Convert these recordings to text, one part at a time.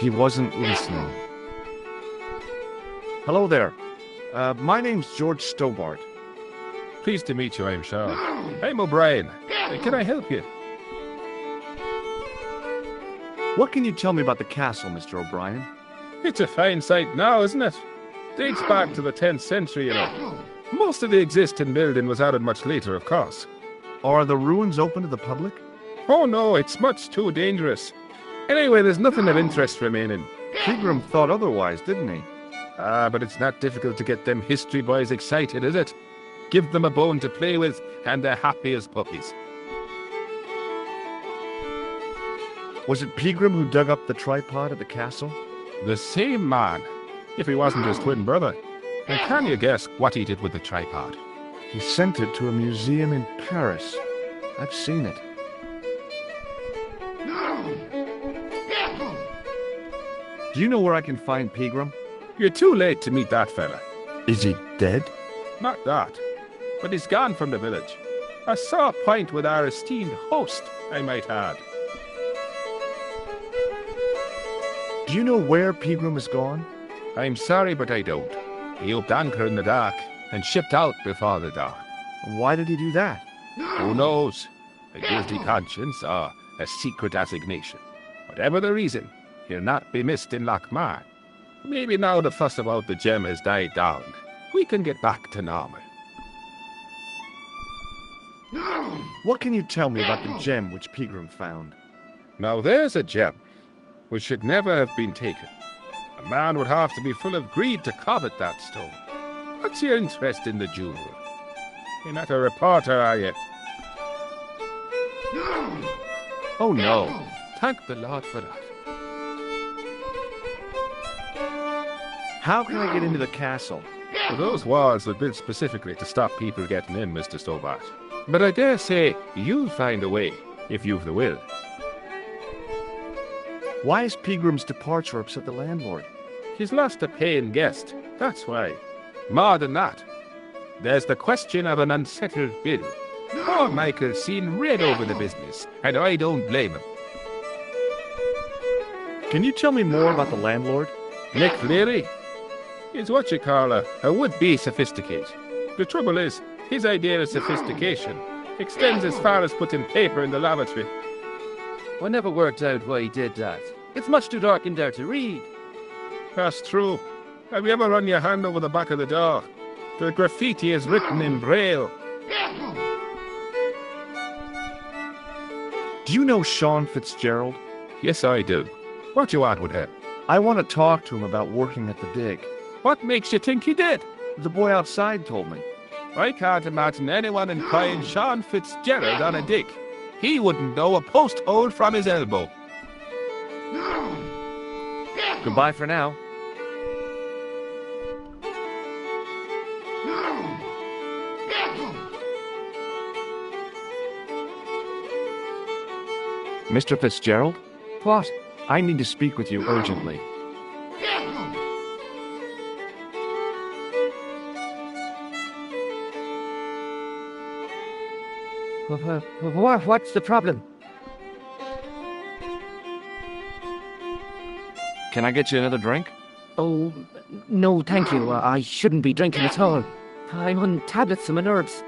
He wasn't listening. Hello there. My name's George Stobart. Pleased to meet you, I'm sure. I'm O'Brien. Can I help you? What can you tell me about the castle, Mr. O'Brien? It's a fine site now, isn't it? Dates back to the 10th century, you know. Most of the existing building was added much later, of course. Are the ruins open to the public? Oh no, it's much too dangerous. Anyway, there's nothing of interest remaining. Pegram thought otherwise, didn't he? But it's not difficult to get them history boys excited, is it? Give them a bone to play with, and they're happy as puppies. Was it Pegram who dug up the tripod at the castle? The same man, if he wasn't his twin brother. And can you guess what he did with the tripod? He sent it to a museum in Paris. I've seen it. Do you know where I can find Pegram? You're too late to meet that fella. Is he dead? Not that, but he's gone from the village. I saw a pint with our esteemed host, I might add. Do you know where Pegram has gone? I'm sorry, but I don't. He upped anchor in the dark and shipped out before the dawn. Why did he do that? Who knows? A guilty conscience or a secret assignation. Whatever the reason, he'll not be missed in Lochmar. Maybe now the fuss about the gem has died down, we can get back to normal. What can you tell me about the gem which Pegram found? Now there's a gem which should never have been taken. A man would have to be full of greed to covet that stone. What's your interest in the jewel? You're not a reporter, are you? Oh no. Thank the Lord for that. How can I get into the castle? Well, those walls were built specifically to stop people getting in, Mr. Stobart. But I dare say you'll find a way, if you've the will. Why has Pegram's departure upset the landlord? He's lost a paying guest, that's why. More than that, there's the question of an unsettled bill. Poor Michael's seen red over the business, and I don't blame him. Can you tell me more about the landlord? Nick Leary is what you call a would-be sophisticate. The trouble is, his idea of sophistication extends as far as putting paper in the lavatory. I never worked out why he did that. It's much too dark in there to read. That's true. Have you ever run your hand over the back of the door? The graffiti is written in Braille. Do you know Sean Fitzgerald? Yes, I do. What do you want with him? I want to talk to him about working at the dig. What makes you think he did? The boy outside told me. I can't imagine anyone employing Sean Fitzgerald on a dig. He wouldn't know a post hole from his elbow. Goodbye for now. Mr. Fitzgerald? What? I need to speak with you urgently. What's the problem? Can I get you another drink? Oh, no, thank you. I shouldn't be drinking at all. I'm on tablets for my nerves.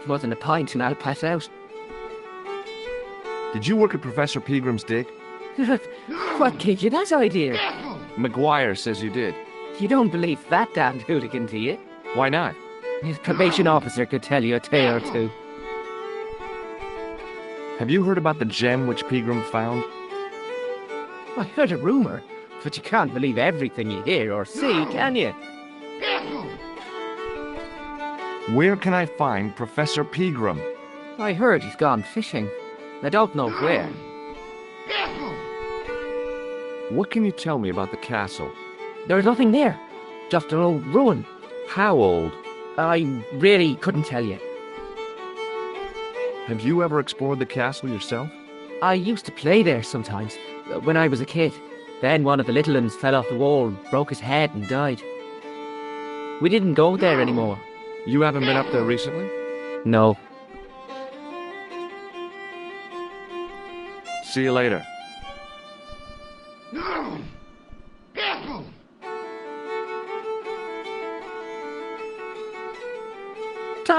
More than a pint and I'll pass out. Did you work at Professor Pegram's dig? What gave you that idea? McGuire says you did. You don't believe that damned hooligan, do you? Why not? His probation officer could tell you a tale or two. Have you heard about the gem which Pegram found? I heard a rumour, but you can't believe everything you hear or see, can you? Where can I find Professor Pegram? I heard he's gone fishing. I don't know where. What can you tell me about the castle? There's nothing there. Just an old ruin. How old? I really couldn't tell you. Have you ever explored the castle yourself? I used to play there sometimes, when I was a kid. Then one of the little ones fell off the wall, broke his head and died. We didn't go there anymore. You haven't been up there recently? No. See you later.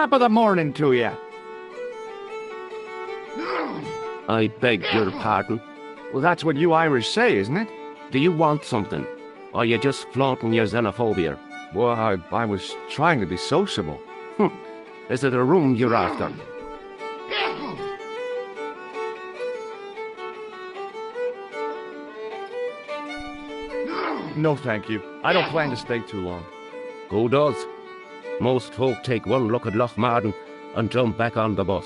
top of the morning to you. I beg your pardon. Well, that's what you Irish say, isn't it? Do you want something? Or are you just flaunting your xenophobia? Well, I was trying to be sociable. Is it a room you're after? No, thank you. I don't plan to stay too long. Who does? Most folk take one look at Lochmarden and jump back on the bus.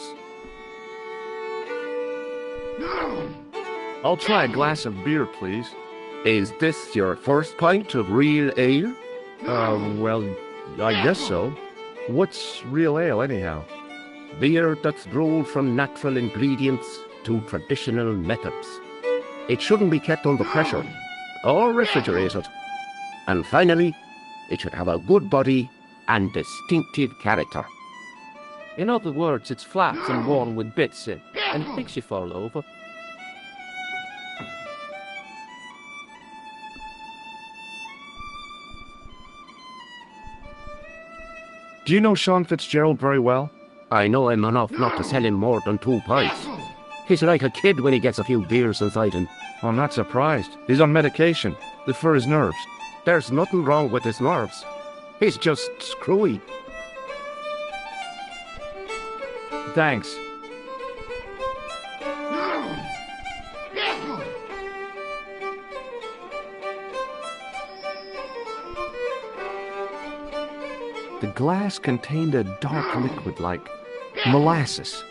I'll try a glass of beer, please. Is this your first pint of real ale? Well, I guess so. What's real ale, anyhow? Beer that's brewed from natural ingredients to traditional methods. It shouldn't be kept under pressure or refrigerated. And finally, it should have a good body and distinctive character. In other words, it's flat and worn with bits in, and it makes you fall over. Do you know Sean Fitzgerald very well? I know him enough not to sell him more than 2 pints. He's like a kid when he gets a few beers inside him. I'm not surprised. He's on medication. For his nerves. There's nothing wrong with his nerves. He's just screwy. Thanks. The glass contained a dark liquid like molasses,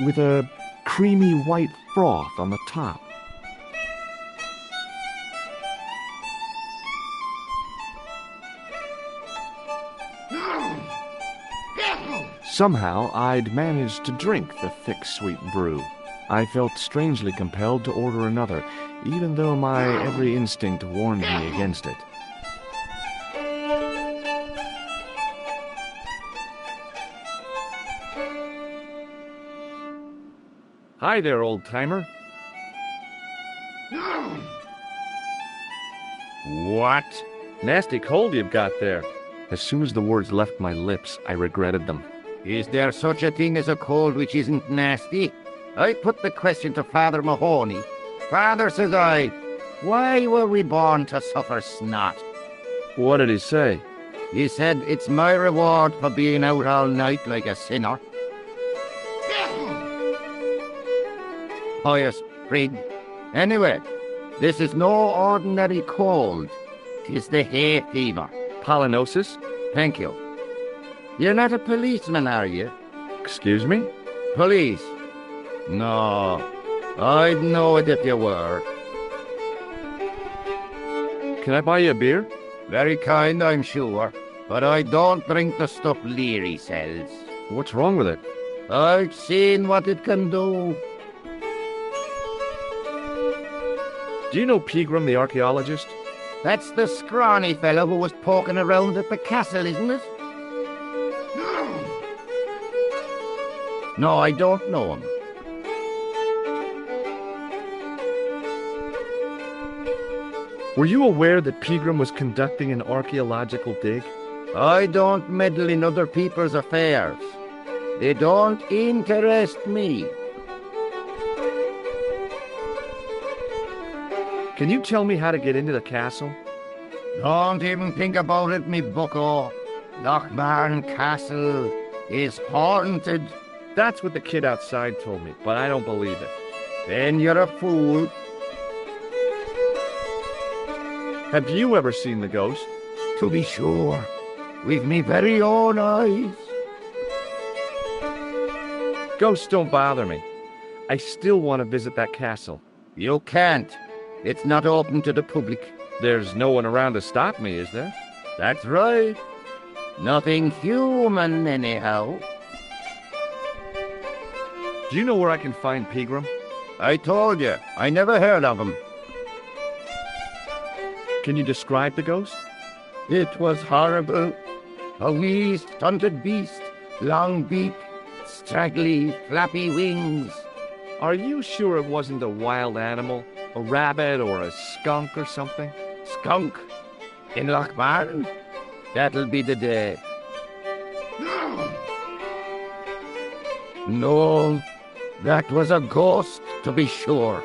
with a creamy white froth on the top. Somehow, I'd managed to drink the thick, sweet brew. I felt strangely compelled to order another, even though my every instinct warned me against it. Hi there, old-timer. What? Nasty cold you've got there. As soon as the words left my lips, I regretted them. Is there such a thing as a cold which isn't nasty? I put the question to Father Mahoney. Father, says I, why were we born to suffer snot? What did he say? He said, it's my reward for being out all night like a sinner. Pious prig. Anyway, this is no ordinary cold. 'Tis the hay fever. Pollinosis? Thank you. You're not a policeman, are you? Excuse me? Police? No, I'd know it if you were. Can I buy you a beer? Very kind, I'm sure, but I don't drink the stuff Leary sells. What's wrong with it? I've seen what it can do. Do you know Pegram, the archaeologist? That's the scrawny fellow who was poking around at the castle, isn't it? No, I don't know him. Were you aware that Pegram was conducting an archaeological dig? I don't meddle in other people's affairs. They don't interest me. Can you tell me how to get into the castle? Don't even think about it, me bucko. Lochmarn Castle is haunted. That's what the kid outside told me, but I don't believe it. Then you're a fool. Have you ever seen the ghost? To be sure, with me very own eyes. Ghosts don't bother me. I still want to visit that castle. You can't. It's not open to the public. There's no one around to stop me, is there? That's right. Nothing human, anyhow. Do you know where I can find Pegram? I told you, I never heard of him. Can you describe the ghost? It was horrible. A wee stunted beast, long beak, straggly, flappy wings. Are you sure it wasn't a wild animal? A rabbit or a skunk or something? Skunk? In Lochmarden? That'll be the day. No, that was a ghost, to be sure.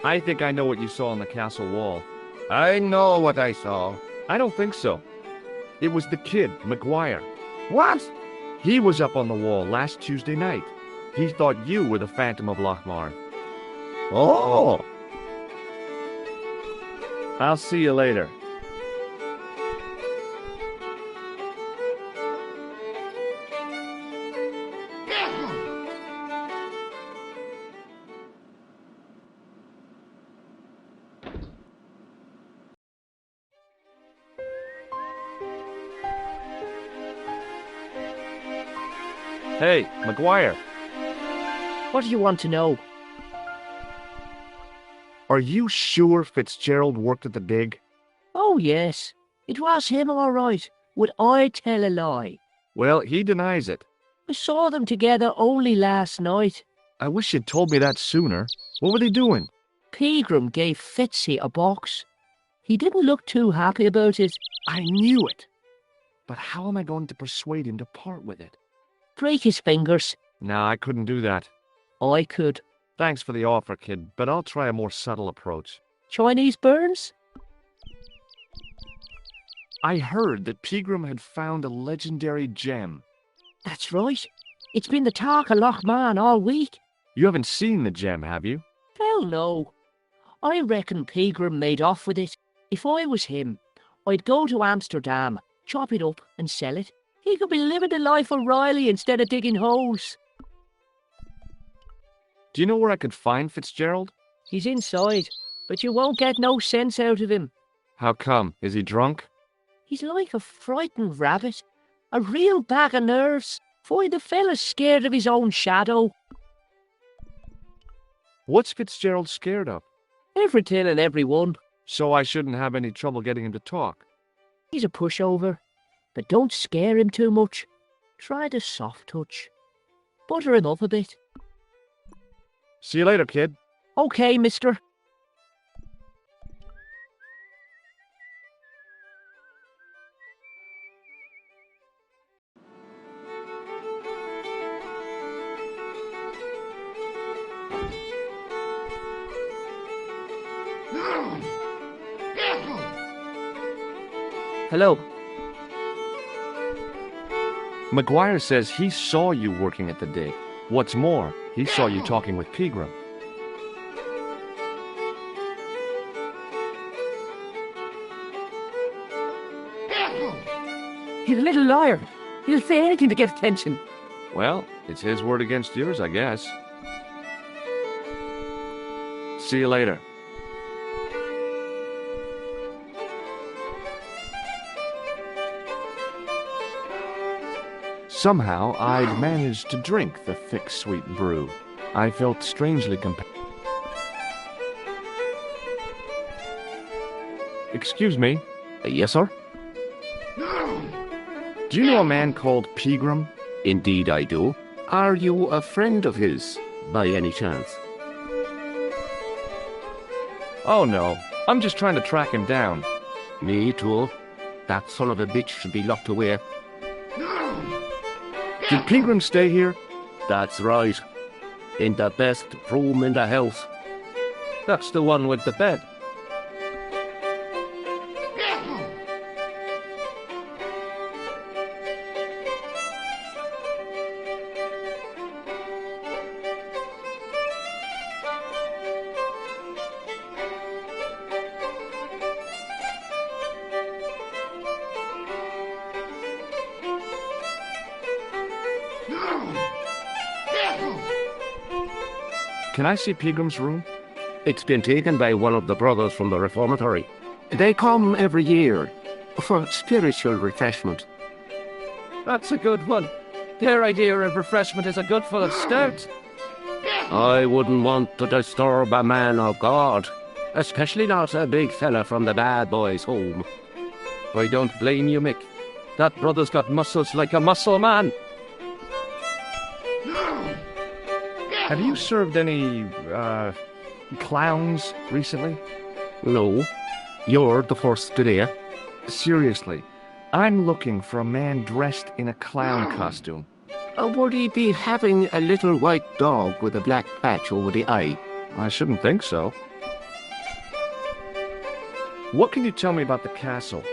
I think I know what you saw on the castle wall. I know what I saw. I don't think so. It was the kid, McGuire. What? He was up on the wall last Tuesday night. He thought you were the Phantom of Lochmar. Oh! I'll see you later. Hey, McGuire, What do you want to know? are you sure Fitzgerald worked at the dig? Oh, yes. It was him, all right. Would I tell a lie? Well, he denies it. I saw them together only last night. I wish you'd told me that sooner. What were they doing? Pegram gave Fitzy a box. He didn't look too happy about it. I knew it. But how am I going to persuade him to part with it? Break his fingers. No, I couldn't do that. I could. Thanks for the offer, kid, but I'll try a more subtle approach. Chinese burns? I heard that Pegram had found a legendary gem. That's right. It's been the talk of Lochman all week. You haven't seen the gem, have you? Hell no. I reckon Pegram made off with it. If I was him, I'd go to Amsterdam, chop it up and sell it. He could be living the life of Riley instead of digging holes. Do you know where I could find Fitzgerald? He's inside, but you won't get no sense out of him. How come? Is he drunk? He's like a frightened rabbit. A real bag of nerves. Find the fella's scared of his own shadow. What's Fitzgerald scared of? Everything and everyone. So I shouldn't have any trouble getting him to talk. He's a pushover. But don't scare him too much. Try the soft touch. Butter him up a bit. See you later, kid. Okay, mister. Hello. McGuire says he saw you working at the dig. What's more, he saw you talking with Pegram. He's a little liar. He'll say anything to get attention. Well, it's his word against yours, I guess. See you later. Somehow, I'd managed to drink the thick, sweet brew. I felt strangely compelled. Excuse me. Yes, sir? Do you know a man called Pegram? Indeed I do. Are you a friend of his, by any chance? Oh, no. I'm just trying to track him down. Me too. That son of a bitch should be locked away. Did Pegram stay here? That's right. In the best room in the house. That's the one with the bed. Can I see Pegram's room? It's been taken by one of the brothers from the reformatory. They come every year for spiritual refreshment. That's a good one. Their idea of refreshment is a good full of stout. I wouldn't want to disturb a man of God, especially not a big fella from the bad boys' home. I don't blame you, Mick. That brother's got muscles like a muscle man. Have you served any, clowns recently? No, you're the first today. Seriously, I'm looking for a man dressed in a clown costume. Would he be having a little white dog with a black patch over the eye? I shouldn't think so. What can you tell me about the castle?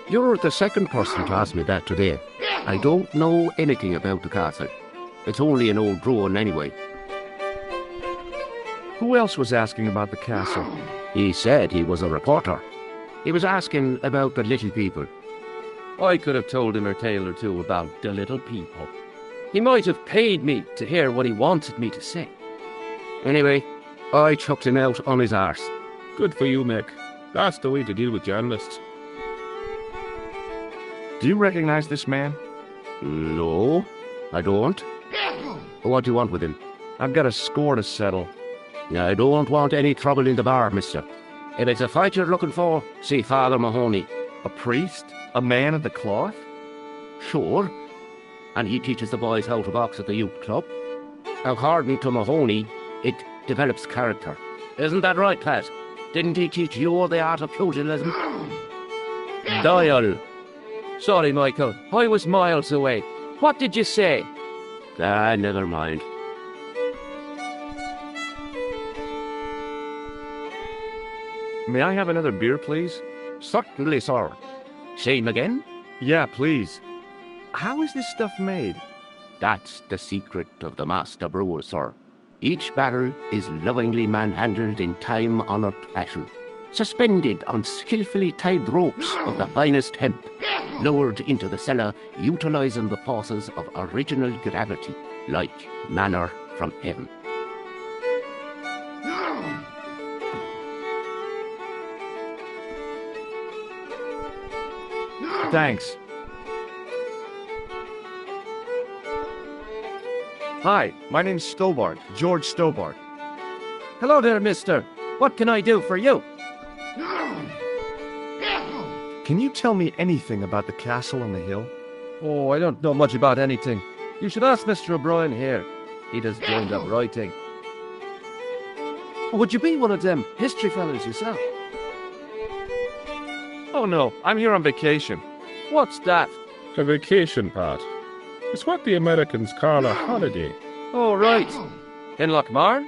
You're the second person to ask me that today. I don't know anything about the castle. It's only an old ruin anyway. Who else was asking about the castle? He said he was a reporter. He was asking about the little people. I could have told him a tale or two about the little people. He might have paid me to hear what he wanted me to say. Anyway, I chucked him out on his arse. Good for you, Mick. That's the way to deal with journalists. Do you recognize this man? No, I don't. What do you want with him? I've got a score to settle. I don't want any trouble in the bar, mister. If it's a fight you're looking for, see Father Mahoney. A priest? A man of the cloth? Sure. And he teaches the boys how to box at the youth club. According to Mahoney, it develops character. Isn't that right, Pat? Didn't he teach you the art of pugilism? Doyle. Sorry, Michael. I was miles away. What did you say? Never mind. May I have another beer, please? Certainly, sir. Same again? Yeah, please. How is this stuff made? That's the secret of the master brewer, sir. Each barrel is lovingly manhandled in time-honoured fashion, suspended on skillfully tied ropes of the finest hemp, lowered into the cellar, utilising the forces of original gravity, like manna from heaven. Thanks. Hi, my name's Stobart, George Stobart. Hello there, mister. What can I do for you? Can you tell me anything about the castle on the hill? Oh, I don't know much about anything. You should ask Mr. O'Brien here. He does joined up writing. Would you be one of them history fellas yourself? Oh no, I'm here on vacation. What's that? The vacation part. It's what the Americans call a holiday. Oh, right. In Lochmarn?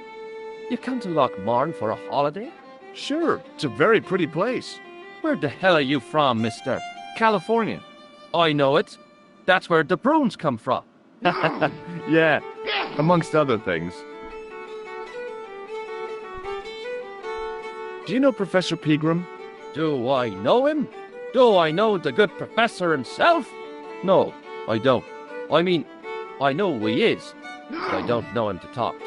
You come to Lochmarn for a holiday? Sure, it's a very pretty place. Where the hell are you from, mister? California. I know it. That's where the prunes come from. Yeah, amongst other things. Do you know Professor Pegram? Do I know him? Do I know the good professor himself? No, I don't. I mean, I know who he is, but I don't know him to talk to.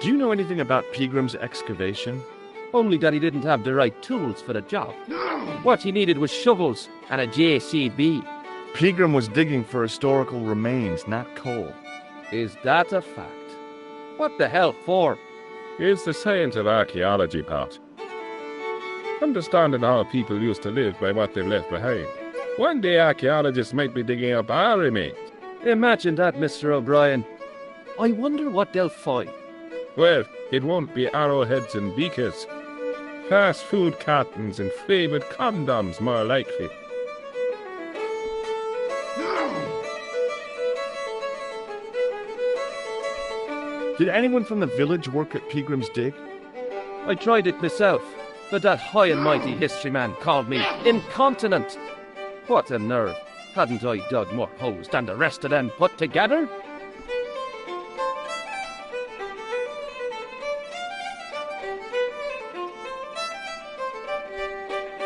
Do you know anything about Pegram's excavation? Only that he didn't have the right tools for the job. What he needed was shovels and a JCB. Pegram was digging for historical remains, not coal. Is that a fact? What the hell for? It's the science of archaeology part. Understanding how people used to live by what they've left behind. One day archaeologists might be digging up our remains. Imagine that, Mr. O'Brien. I wonder what they'll find. Well, it won't be arrowheads and beakers. Fast food cartons and flavoured condoms, more likely. Did anyone from the village work at Pegram's dig? I tried it myself, but that high and mighty history man called me incontinent. What a nerve. Hadn't I dug more holes than the rest of them put together?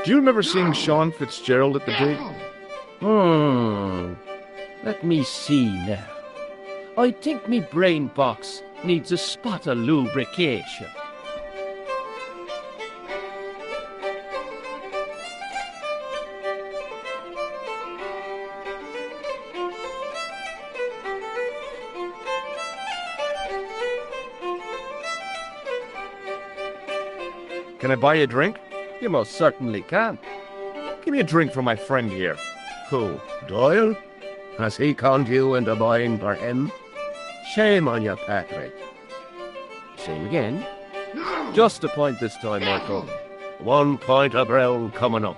Do you remember seeing Sean Fitzgerald at the dig? Let me see now. I think me brain box needs a spot of lubrication. Can I buy you a drink? You most certainly can. Give me a drink for my friend here. Who, Doyle? Has he conned you into buying for him? Shame on you, Patrick. Same again. Just a point this time, Michael. 1 point of brown coming up.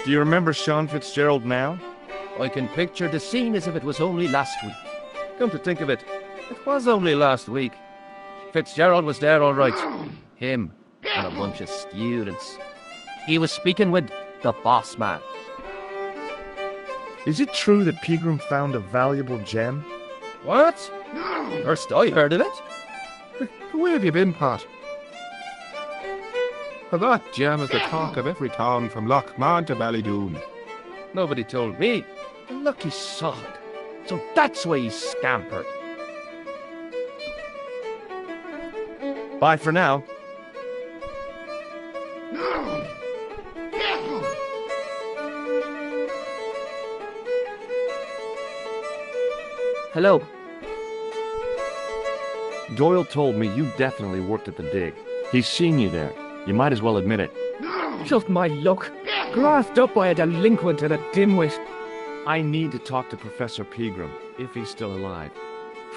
Do you remember Sean Fitzgerald now? I can picture the scene as if it was only last week. Come to think of it, it was only last week. Fitzgerald was there all right. Him and a bunch of students. He was speaking with the boss man. Is it true that Pegram found a valuable gem? What? First I heard of it. Where have you been, Pat? That gem is the talk of every town from Lochmar to Ballydoon. Nobody told me. The lucky sod. So that's why he scampered. Bye for now. Hello. Doyle told me you definitely worked at the dig. He's seen you there. You might as well admit it. Just my luck. Grasped up by a delinquent and a dimwit. I need to talk to Professor Pegram, if he's still alive.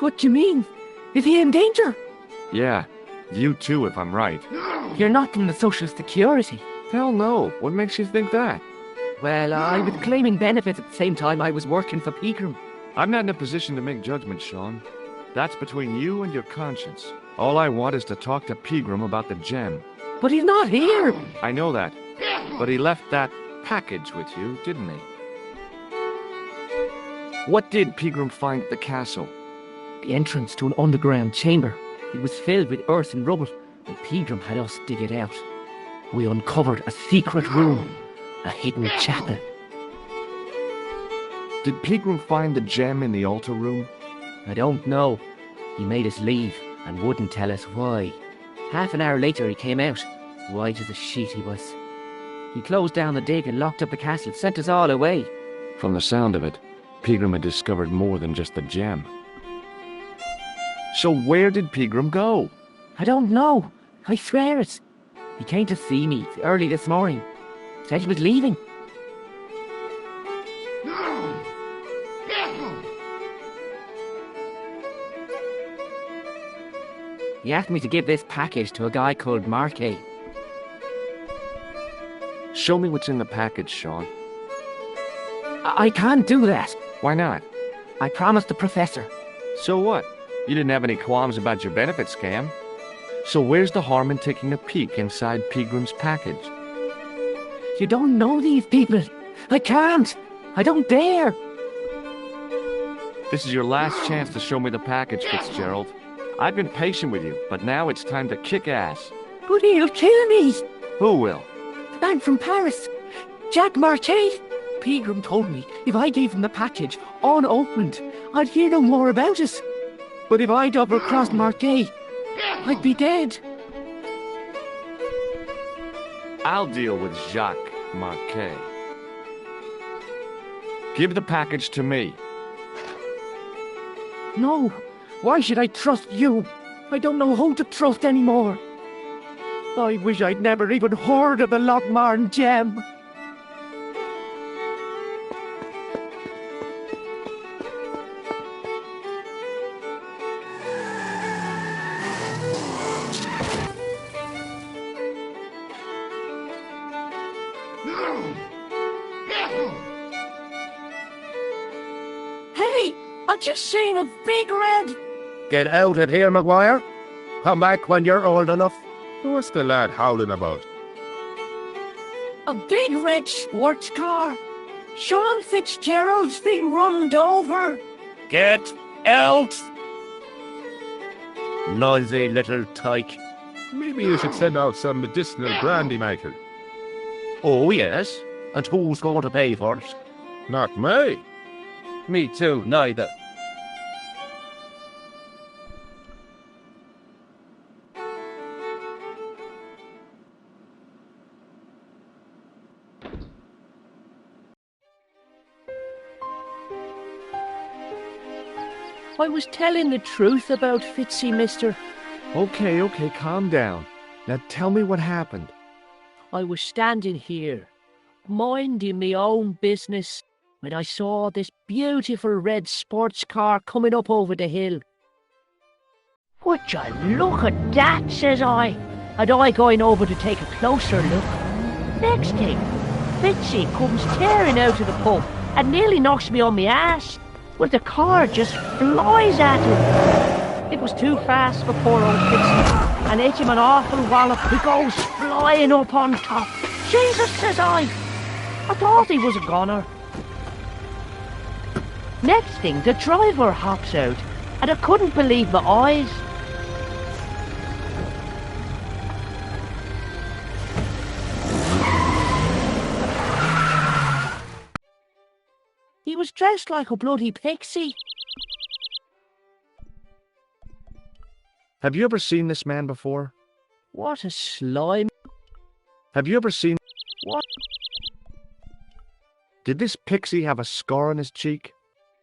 What do you mean? Is he in danger? Yeah, you too, if I'm right. You're not from the Social Security. Hell no. What makes you think that? Well, I was claiming benefits at the same time I was working for Pegram. I'm not in a position to make judgments, Sean. That's between you and your conscience. All I want is to talk to Pegram about the gem. But he's not here. I know that. But he left that package with you, didn't he? What did Pegram find at the castle? The entrance to an underground chamber. It was filled with earth and rubble, and Pegram had us dig it out. We uncovered a secret room, a hidden chapel. Did Pegram find the gem in the altar room? I don't know. He made us leave and wouldn't tell us why. Half an hour later he came out, white as a sheet he was. He closed down the dig and locked up the castle, sent us all away. From the sound of it, Pegram had discovered more than just the gem. So where did Pegram go? I don't know. I swear it. He came to see me early this morning. Said he was leaving. He asked me to give this package to a guy called Marquet. Show me what's in the package, Sean. I can't do that. Why not? I promised the professor. So what? You didn't have any qualms about your benefit scam. So where's the harm in taking a peek inside Pegram's package? You don't know these people. I can't. I don't dare. This is your last chance to show me the package, Fitzgerald. I've been patient with you, but now it's time to kick ass. But he'll kill me. Who will? The man from Paris. Jack Marquet. Pegram told me if I gave him the package unopened, I'd hear no more about it. But if I double-crossed Marquet, I'd be dead. I'll deal with Jacques Marquet. Give the package to me. No. Why should I trust you? I don't know who to trust anymore. I wish I'd never even heard of the Lochmarn gem. Hey, I just seen a big red. Get out of here, Maguire. Come back when you're old enough. What's the lad howling about? A big red sports car. Sean Fitzgerald's been runned over. Get out! Noisy little tyke. Maybe you should send out some medicinal brandy, Michael. Oh, yes. And who's going to pay for it? Not me. Me too, neither. I was telling the truth about Fitzy, mister. Okay, calm down. Now tell me what happened. I was standing here, minding my own business, when I saw this beautiful red sports car coming up over the hill. Would you look at that, says I. And I going over to take a closer look. Next thing, Fitzy comes tearing out of the pub and nearly knocks me on my ass. Well, the car just flies at him. It was too fast for poor old Fitzy, and hit him an awful wallop. He goes flying up on top. Jesus, says I thought he was a goner. Next thing, the driver hops out, and I couldn't believe my eyes. He was dressed like a bloody pixie. Have you ever seen this man before? What a slime. Have you ever seen... What? Did this pixie have a scar on his cheek?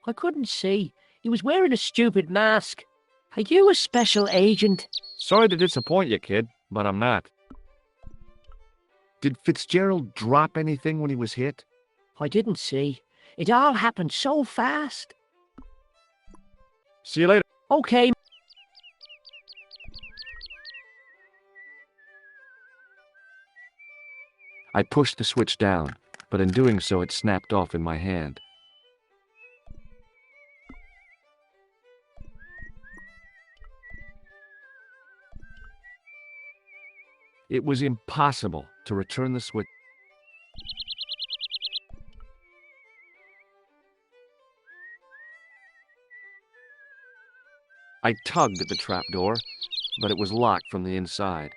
I couldn't see. He was wearing a stupid mask. Are you a special agent? Sorry to disappoint you, kid, but I'm not. Did Fitzgerald drop anything when he was hit? I didn't see. It all happened so fast. See you later. Okay. I pushed the switch down, but in doing so it snapped off in my hand. It was impossible to return the switch. I tugged at the trapdoor, but it was locked from the inside.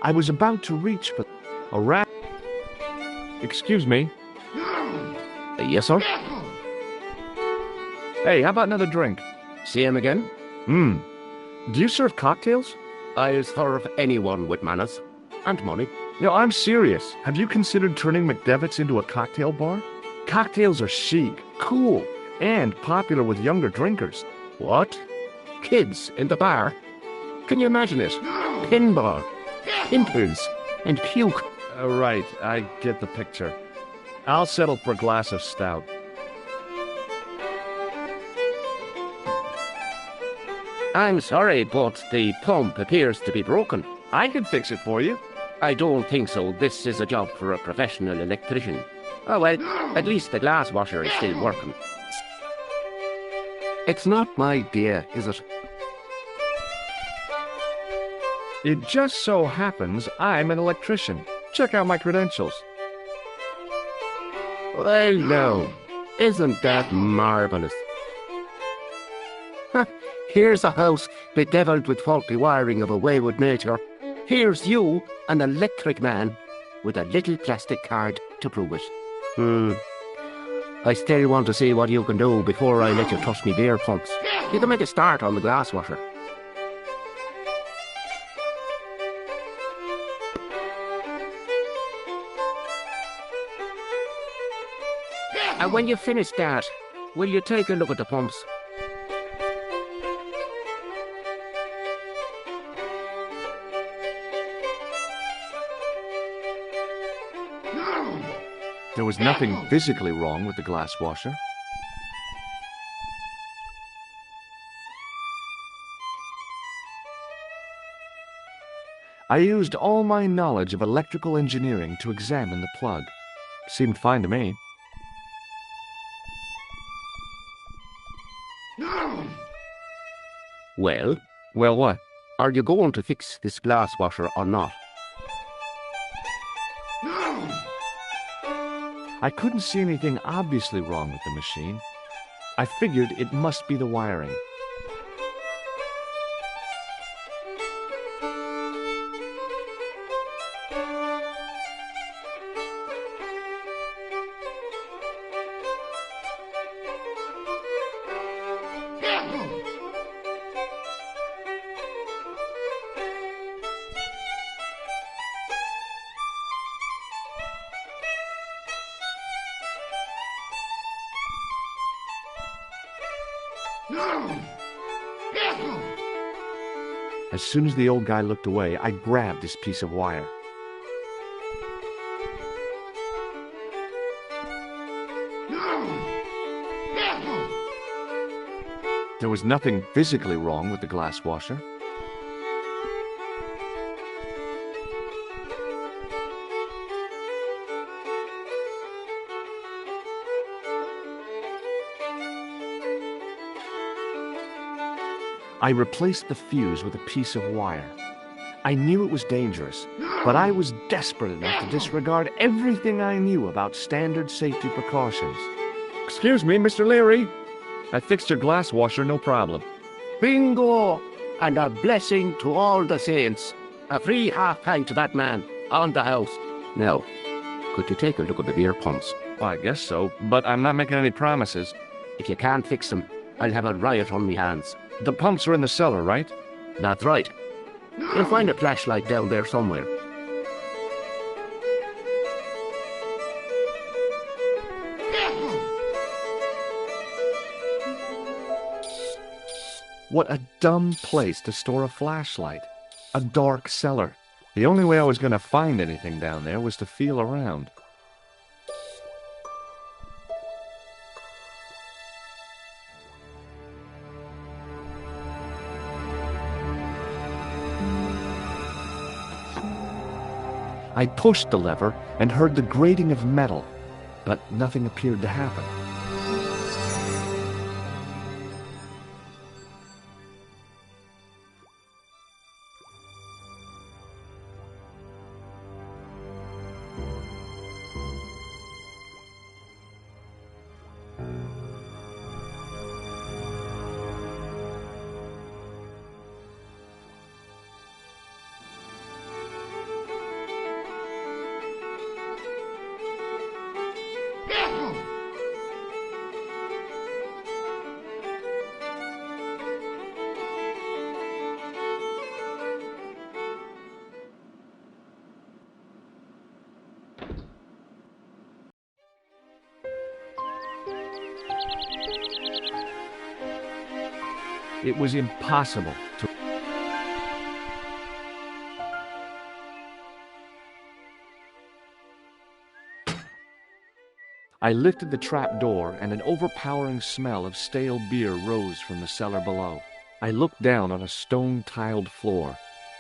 I was about to reach for a rat. Excuse me. Yes, sir? Hey, how about another drink? See him again? Do you serve cocktails? I'll serve anyone with manners and money. No, I'm serious. Have you considered turning McDevitt's into a cocktail bar? Cocktails are chic, cool, and popular with younger drinkers. What? Kids in the bar? Can you imagine it? Pinball, pimples, and puke. Right, I get the picture. I'll settle for a glass of stout. I'm sorry, but the pump appears to be broken. I can fix it for you. I don't think so. This is a job for a professional electrician. Oh well, at least the glass washer is still working. It's not my idea, is it? It just so happens I'm an electrician. Check out my credentials. Well, no. Isn't that marvellous? Here's a house bedevilled with faulty wiring of a wayward nature. Here's you, an electric man, with a little plastic card to prove it. I still want to see what you can do before I let you touch me beer pumps. You can make a start on the glass washer. And when you finish that, will you take a look at the pumps? There was nothing physically wrong with the glass washer. I used all my knowledge of electrical engineering to examine the plug. Seemed fine to me. Well, Well, what? are you going to fix this glass washer or not? I couldn't see anything obviously wrong with the machine. I figured it must be the wiring. As soon as the old guy looked away, I grabbed this piece of wire. There was nothing physically wrong with the glass washer. I replaced the fuse with a piece of wire. I knew it was dangerous, but I was desperate enough to disregard everything I knew about standard safety precautions. Excuse me, Mr. Leary. I fixed your glass washer, no problem. Bingo! And a blessing to all the saints. A free half-pint to that man, on the house. Now, could you take a look at the beer pumps? Well, I guess so, but I'm not making any promises. If you can't fix them, I'll have a riot on me hands. The pumps are in the cellar, right? That's right. You'll find a flashlight down there somewhere. What a dumb place to store a flashlight. A dark cellar. The only way I was going to find anything down there was to feel around. I pushed the lever and heard the grating of metal, but nothing appeared to happen. It was impossible to... I lifted the trap door, and an overpowering smell of stale beer rose from the cellar below. I looked down on a stone-tiled floor,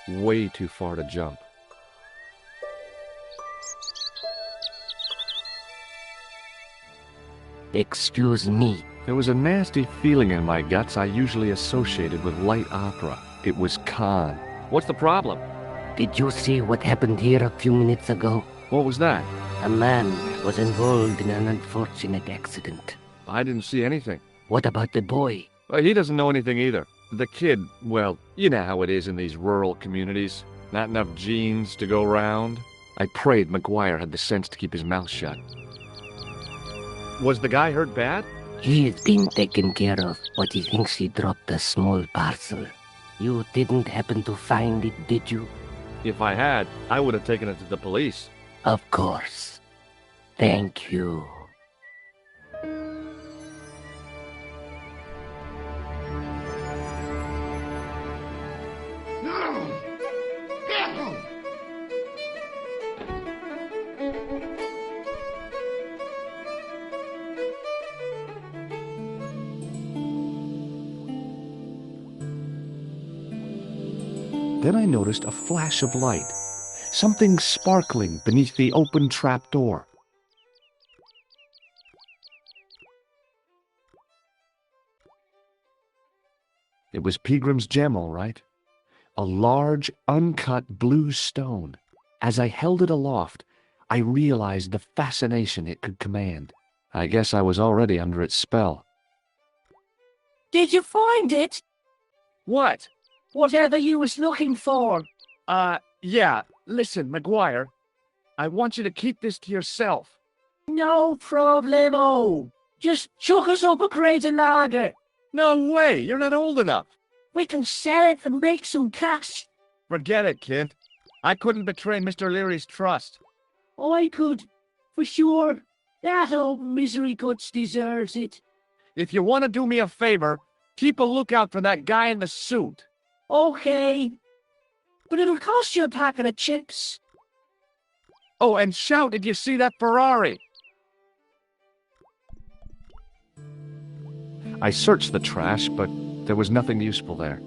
way too far to jump. Excuse me. There was a nasty feeling in my guts I usually associated with light opera. It was Khan. What's the problem? Did you see what happened here a few minutes ago? What was that? A man was involved in an unfortunate accident. I didn't see anything. What about the boy? Well, he doesn't know anything either. The kid, well, you know how it is in these rural communities. Not enough genes to go round. I prayed McGuire had the sense to keep his mouth shut. Was the guy hurt bad? He is being taken care of, but he thinks he dropped a small parcel. You didn't happen to find it, did you? If I had, I would have taken it to the police. Of course. Thank you. Then I noticed a flash of light, something sparkling beneath the open trapdoor. It was Peagram's gem, all right. A large, uncut blue stone. As I held it aloft, I realized the fascination it could command. I guess I was already under its spell. Did you find it? What? Whatever you was looking for. Yeah. Listen, McGuire, I want you to keep this to yourself. No problemo. Just chuck us up a crate of lager. No way, you're not old enough. We can sell it and make some cash. Forget it, kid. I couldn't betray Mr. Leary's trust. I could, for sure. That old misery guts deserves it. If you want to do me a favor, keep a lookout for that guy in the suit. Okay, but it'll cost you a packet of chips. Oh, and shout, did you see that Ferrari? I searched the trash, but there was nothing useful there.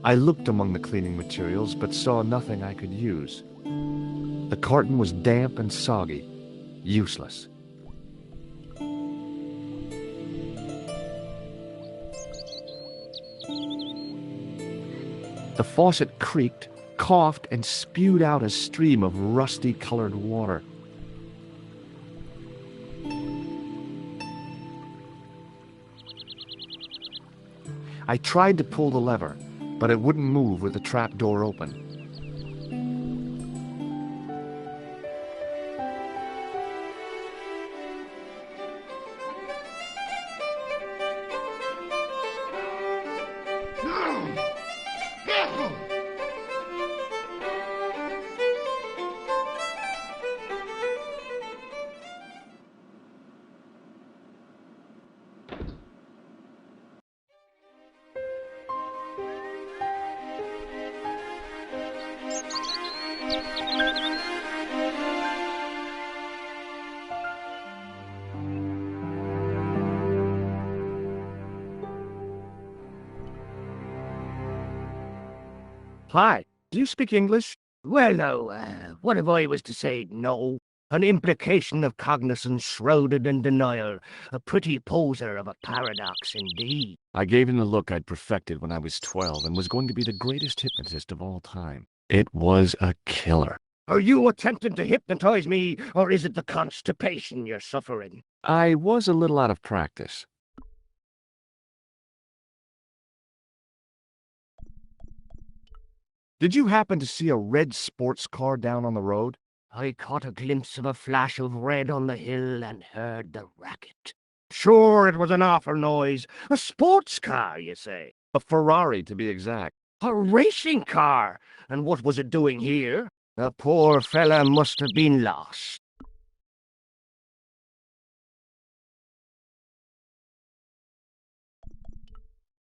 I looked among the cleaning materials, but saw nothing I could use. The carton was damp and soggy, useless. The faucet creaked, coughed, and spewed out a stream of rusty-colored water. I tried to pull the lever, but it wouldn't move with the trap door open. Hi, do you speak English? Well, now, what if I was to say no? An implication of cognizance shrouded in denial. A pretty poser of a paradox indeed. I gave him the look I'd perfected when I was 12 and was going to be the greatest hypnotist of all time. It was a killer. Are you attempting to hypnotize me, or is it the constipation you're suffering? I was a little out of practice. Did you happen to see a red sports car down on the road? I caught a glimpse of a flash of red on the hill and heard the racket. Sure, it was an awful noise. A sports car, you say? A Ferrari, to be exact. A racing car? And what was it doing here? The poor fella must have been lost.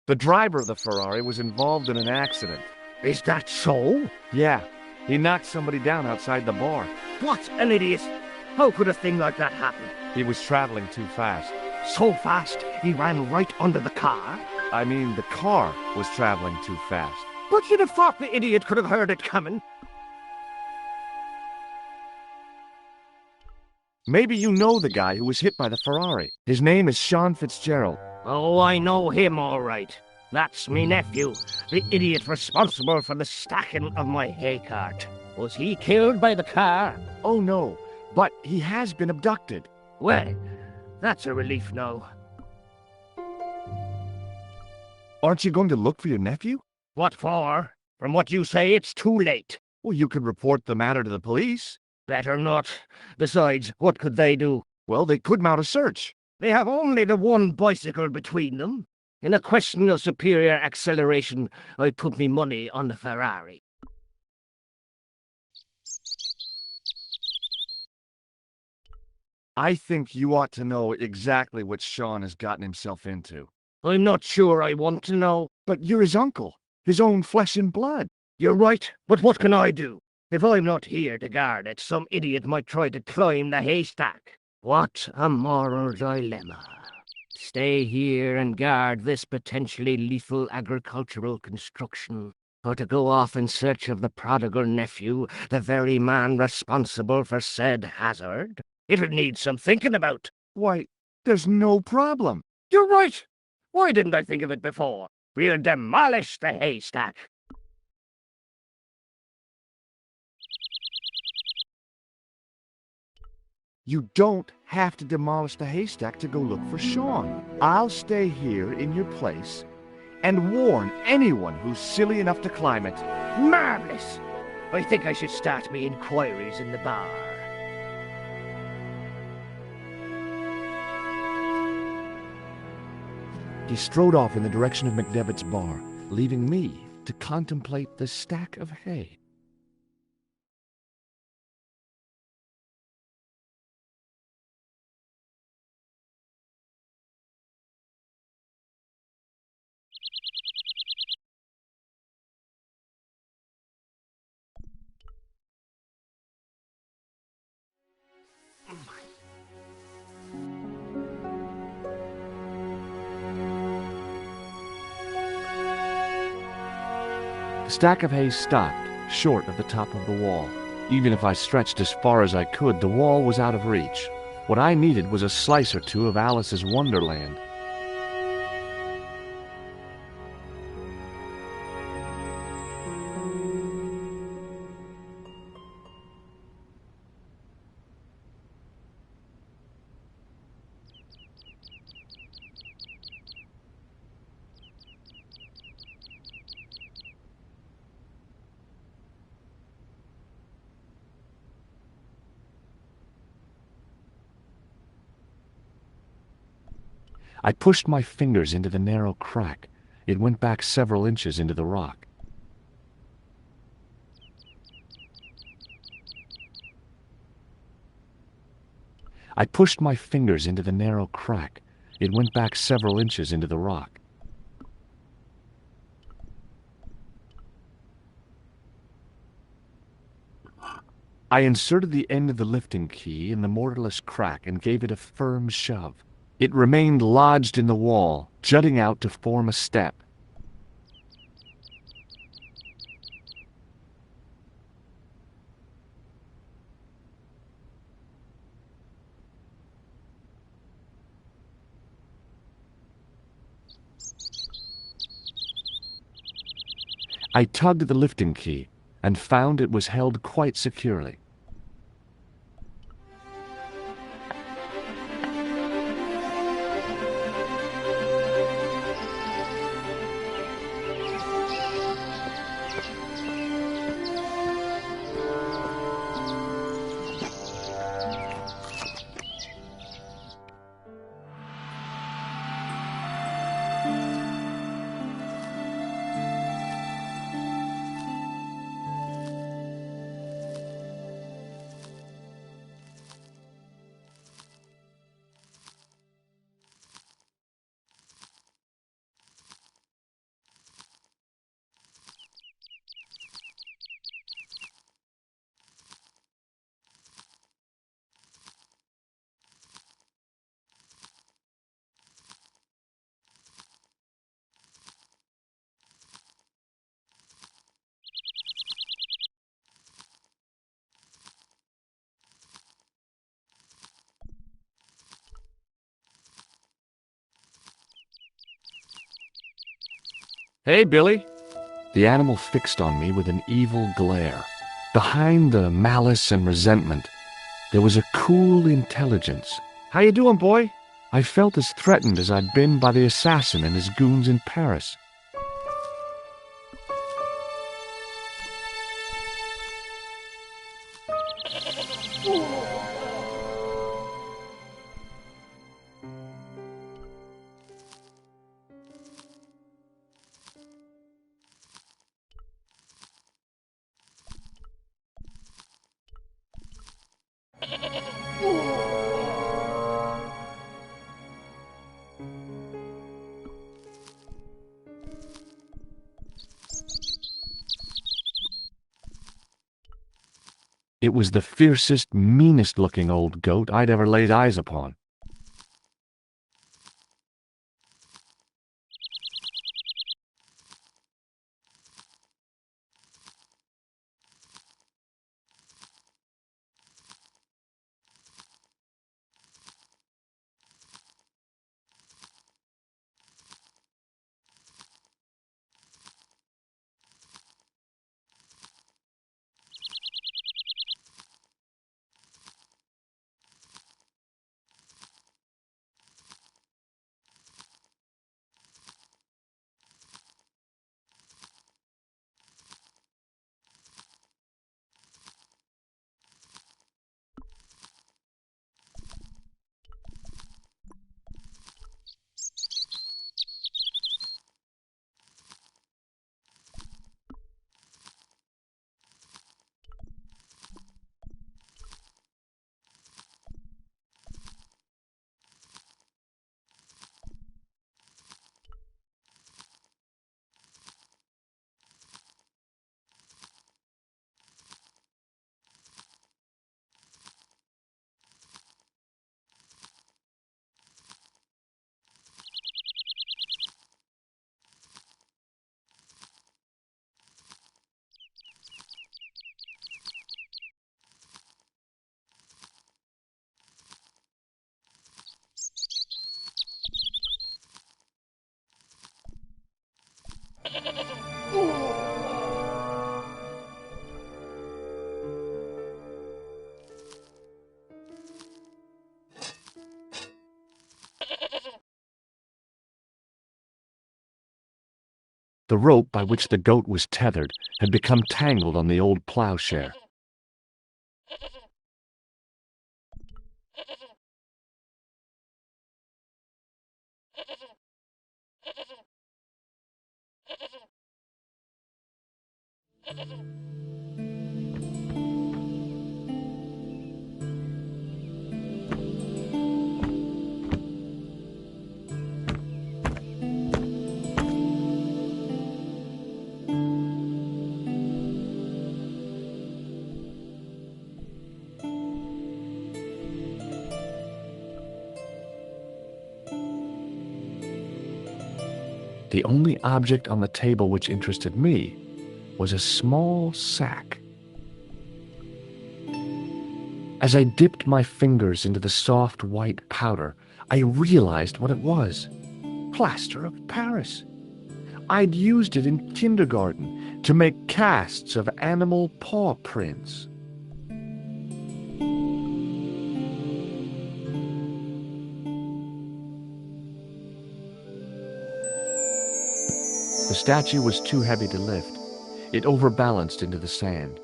The driver of the Ferrari was involved in an accident. Is that so? Yeah, he knocked somebody down outside the bar. What an idiot! How could a thing like that happen? He was traveling too fast. So fast, he ran right under the car? I mean, the car was traveling too fast. But you'd have thought the idiot could have heard it coming. Maybe you know the guy who was hit by the Ferrari. His name is Sean Fitzgerald. Oh, I know him all right. That's me nephew, the idiot responsible for the stacking of my hay cart. Was he killed by the car? Oh no, but he has been abducted. Well, that's a relief now. Aren't you going to look for your nephew? What for? From what you say, it's too late. Well, you could report the matter to the police. Better not. Besides, what could they do? Well, they could mount a search. They have only the one bicycle between them. In a question of superior acceleration, I'd put me money on the Ferrari. I think you ought to know exactly what Sean has gotten himself into. I'm not sure I want to know. But you're his uncle, his own flesh and blood. You're right, but what can I do? If I'm not here to guard it, some idiot might try to climb the haystack. What a moral dilemma. Stay here and guard this potentially lethal agricultural construction, or to go off in search of the prodigal nephew, the very man responsible for said hazard? It'll need some thinking about. Why, there's no problem. You're right. Why didn't I think of it before? We'll demolish the haystack. You don't have to demolish the haystack to go look for Sean. I'll stay here in your place and warn anyone who's silly enough to climb it. Marvelous! I think I should start me inquiries in the bar. He strode off in the direction of McDevitt's bar, leaving me to contemplate the stack of hay. The stack of hay stopped, short of the top of the wall. Even if I stretched as far as I could, the wall was out of reach. What I needed was a slice or two of Alice's Wonderland. I pushed my fingers into the narrow crack. It went back several inches into the rock. I pushed my fingers into the narrow crack. It went back several inches into the rock. I inserted the end of the lifting key in the mortarless crack and gave it a firm shove. It remained lodged in the wall, jutting out to form a step. I tugged the lifting key and found it was held quite securely. Hey, Billy. The animal fixed on me with an evil glare. Behind the malice and resentment, there was a cool intelligence. How you doing, boy? I felt as threatened as I'd been by the assassin and his goons in Paris. It was the fiercest, meanest-looking old goat I'd ever laid eyes upon. The rope by which the goat was tethered had become tangled on the old plowshare. The only object on the table which interested me was a small sack. As I dipped my fingers into the soft white powder, I realized what it was. Plaster of Paris. I'd used it in kindergarten to make casts of animal paw prints. The statue was too heavy to lift. It overbalanced into the sand.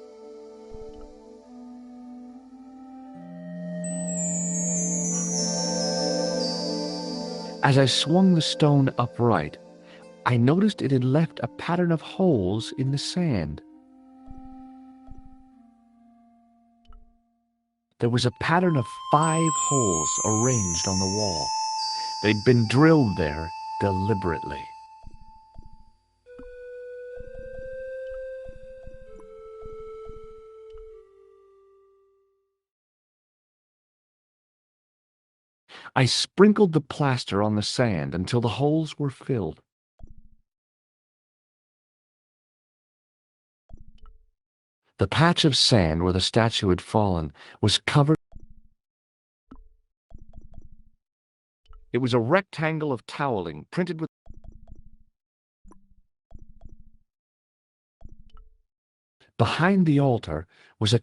As I swung the stone upright, I noticed it had left a pattern of holes in the sand. There was a pattern of 5 holes arranged on the wall. They'd been drilled there deliberately. I sprinkled the plaster on the sand until the holes were filled. The patch of sand where the statue had fallen was covered. It was a rectangle of toweling printed with. Behind the altar was a.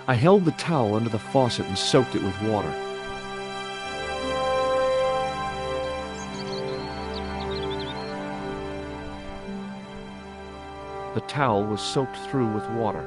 I held the towel under the faucet and soaked it with water. The towel was soaked through with water.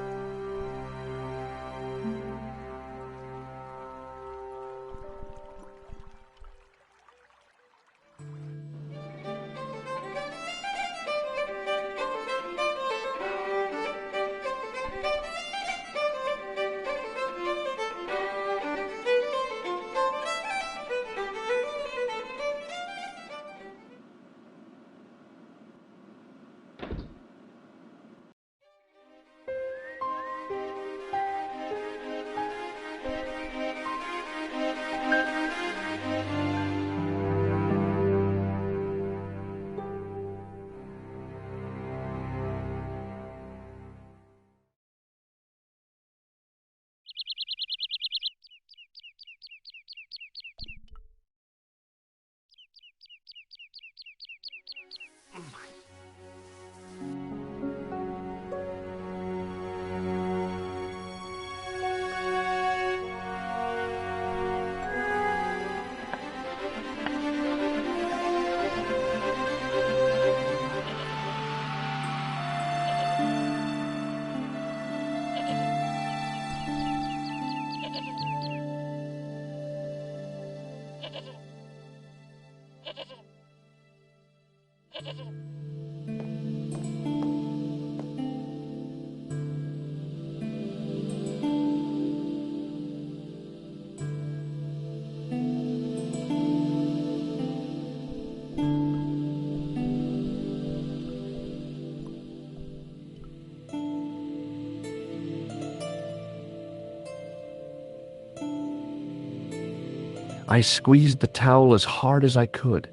I squeezed the towel as hard as I could,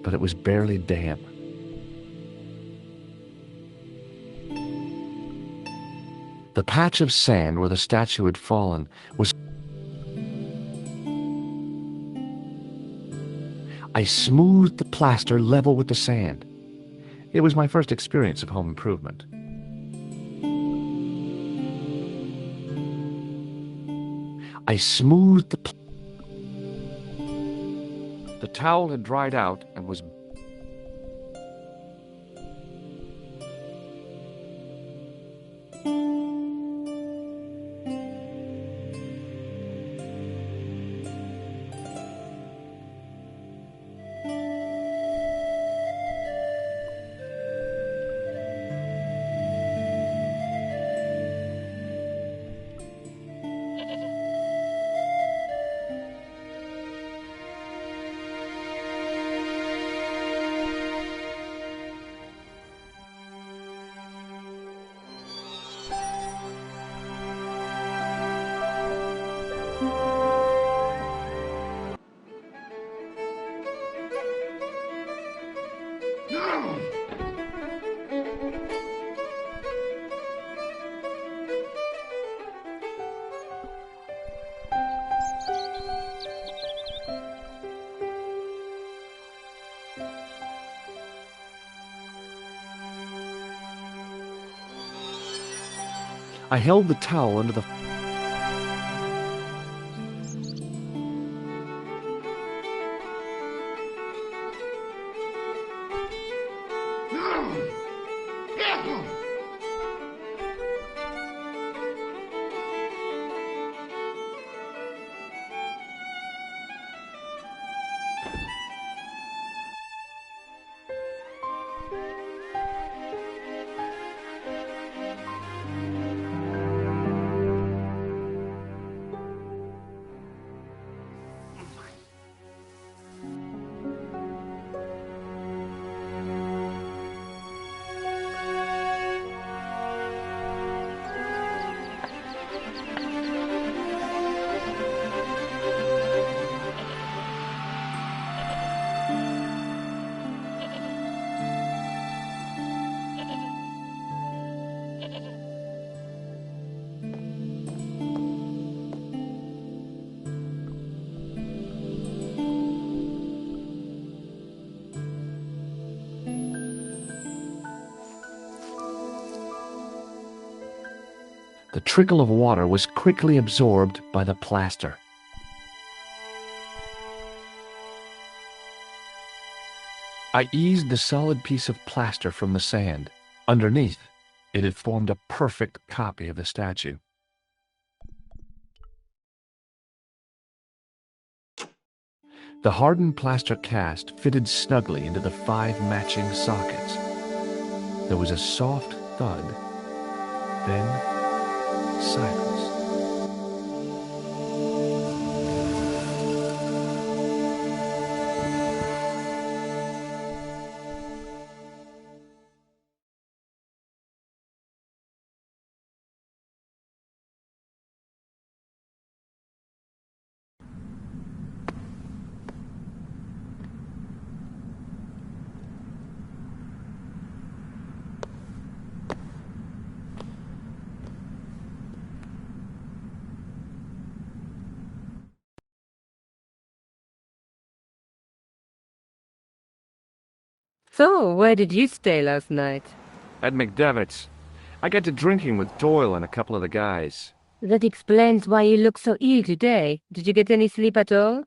but it was barely damp. The patch of sand where the statue had fallen was... I smoothed the plaster level with the sand. It was my first experience of home improvement. I smoothed the towel had dried out and was... I held the towel under the... The trickle of water was quickly absorbed by the plaster. I eased the solid piece of plaster from the sand. Underneath, it had formed a perfect copy of the statue. The hardened plaster cast fitted snugly into the 5 matching sockets. There was a soft thud, then silence. So, where did you stay last night? At McDevitt's. I got to drinking with Doyle and a couple of the guys. That explains why you look so ill today. Did you get any sleep at all?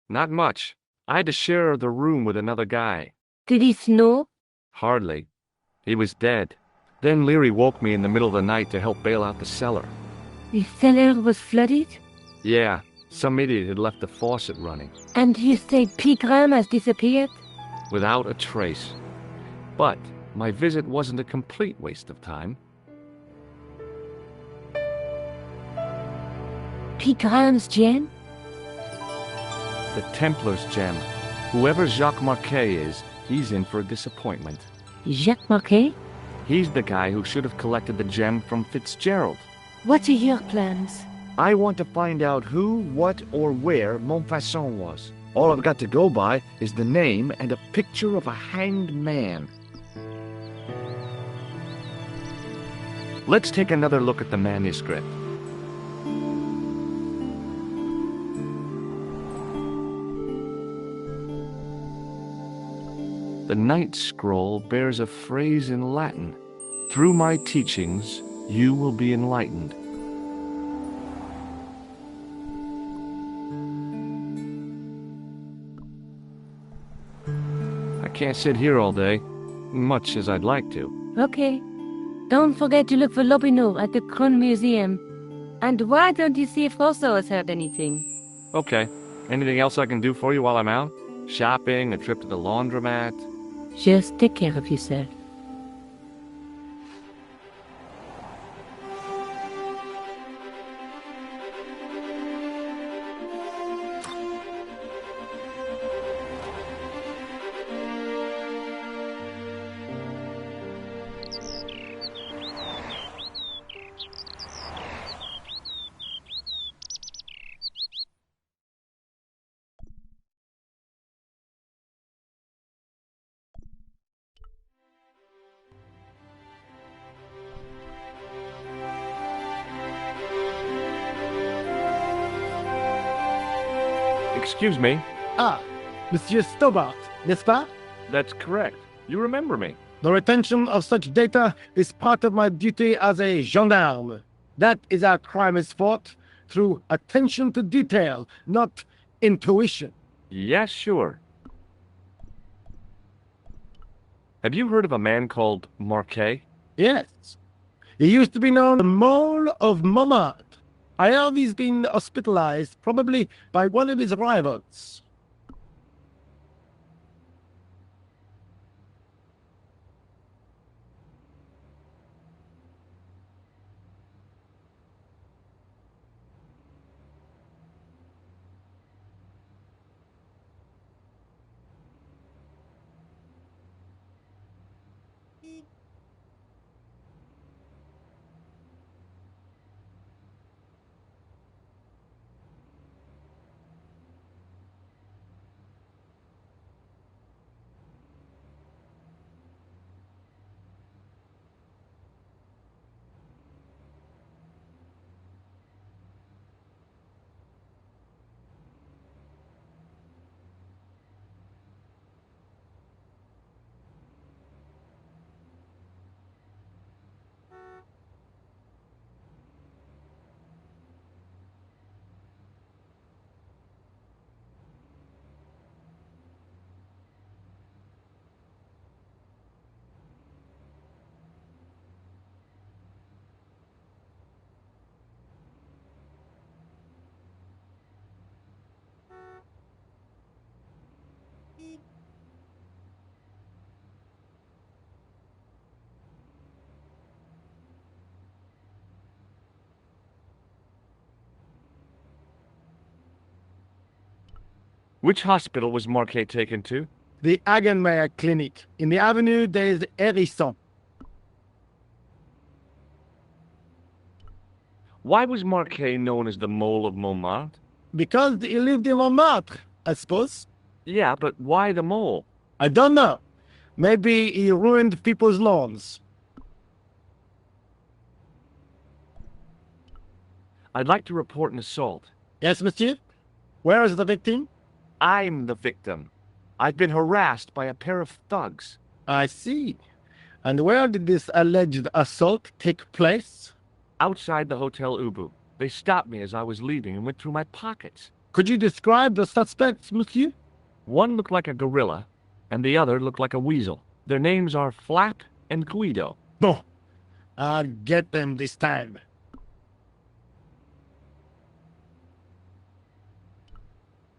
Not much. I had to share the room with another guy. Did he snore? Hardly. He was dead. Then Leary woke me in the middle of the night to help bail out the cellar. The cellar was flooded? Yeah, some idiot had left the faucet running. And you say Pegram has disappeared? Without a trace. But my visit wasn't a complete waste of time. Pigram's gem? The Templars gem. Whoever Jacques Marquet is, he's in for a disappointment. Jacques Marquet? He's the guy who should have collected the gem from Fitzgerald. What are your plans? I want to find out who, what, or where Montfaucon was. All I've got to go by is the name and a picture of a hanged man. Let's take another look at the manuscript. The Night Scroll bears a phrase in Latin. Through my teachings, you will be enlightened. I can't sit here all day, much as I'd like to. Okay. Don't forget to look for Lopinot at the Kron Museum. And why don't you see if Rosso has heard anything? Okay. Anything else I can do for you while I'm out? Shopping, a trip to the laundromat? Just take care of yourself. Excuse me. Ah, Monsieur Stobart, n'est-ce pas? That's correct. You remember me. The retention of such data is part of my duty as a gendarme. That is how crime is fought, through attention to detail, not intuition. Yes, sure. Have you heard of a man called Marquet? Yes. He used to be known the Mole of Montmartre. I heard he's been hospitalized, probably by one of his rivals. Which hospital was Marquet taken to? The Hagenmeyer Clinic, in the Avenue des Hérissons. Why was Marquet known as the Mole of Montmartre? Because he lived in Montmartre, I suppose. Yeah, but why the mole? I don't know. Maybe he ruined people's lawns. I'd like to report an assault. Yes, monsieur? Where is the victim? I'm the victim. I've been harassed by a pair of thugs. I see. And where did this alleged assault take place? Outside the Hotel Ubu. They stopped me as I was leaving and went through my pockets. Could you describe the suspects, monsieur? One looked like a gorilla, and the other looked like a weasel. Their names are Flap and Guido. Bon. I'll get them this time.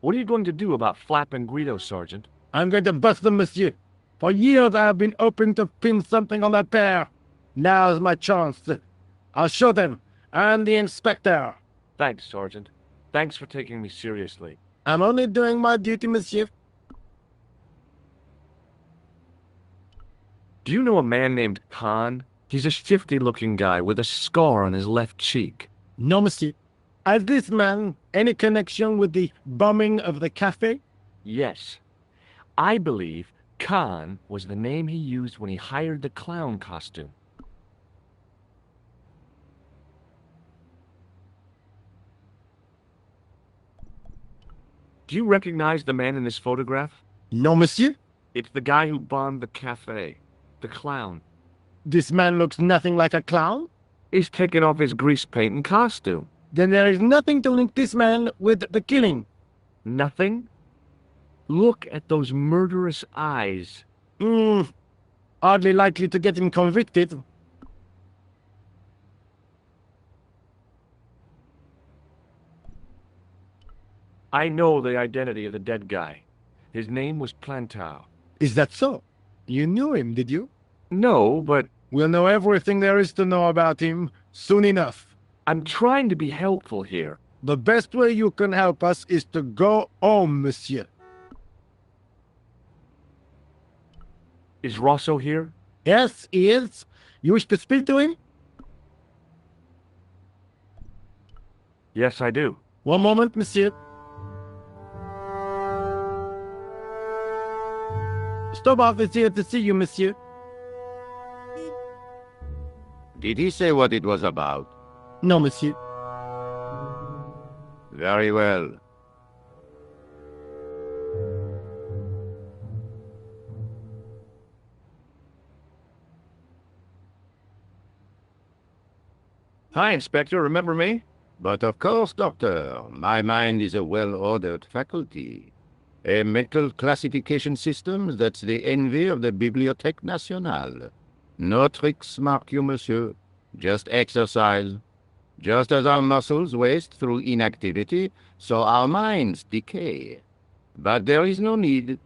What are you going to do about Flap and Guido, Sergeant? I'm going to bust them, monsieur. For years I have been hoping to pin something on that pair. Now's my chance. I'll show them, and the inspector. Thanks, Sergeant. Thanks for taking me seriously. I'm only doing my duty, monsieur. Do you know a man named Khan? He's a shifty-looking guy with a scar on his left cheek. No, monsieur. Has this man any connection with the bombing of the cafe? Yes. I believe Khan was the name he used when he hired the clown costume. Do you recognize the man in this photograph? No, monsieur. It's the guy who bombed the cafe. The clown. This man looks nothing like a clown. He's taken off his grease paint and costume. Then there is nothing to link this man with the killing. Nothing? Look at those murderous eyes. Hardly likely to get him convicted. I know the identity of the dead guy. His name was Plantow. Is that so? You knew him, did you? No, but We'll know everything there is to know about him soon enough. I'm trying to be helpful here. The best way you can help us is to go home, monsieur. Is Rosso here? Yes, he is. You wish to speak to him? Yes, I do. One moment, monsieur. Stobart is here to see you, monsieur. Did he say what it was about? No, monsieur. Very well. Hi, Inspector. Remember me? But of course, Doctor, my mind is a well-ordered faculty. A mental classification system that's the envy of the Bibliothèque Nationale. No tricks, mark you, monsieur. Just exercise. Just as our muscles waste through inactivity, so our minds decay. But there is no need.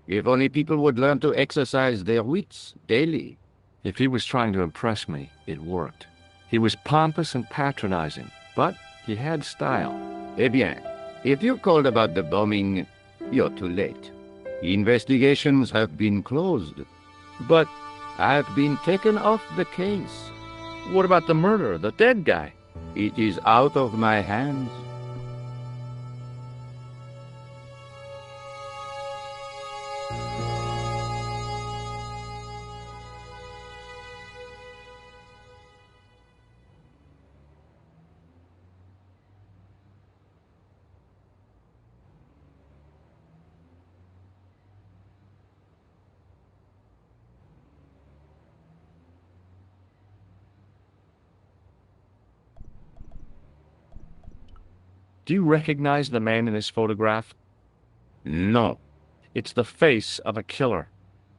If only people would learn to exercise their wits daily. If he was trying to impress me, it worked. He was pompous and patronizing, but he had style. Eh bien, if you called about the bombing, you're too late. Investigations have been closed. But I've been taken off the case. what about the murderer, the dead guy? It is out of my hands. Do you recognize the man in this photograph? No. It's the face of a killer.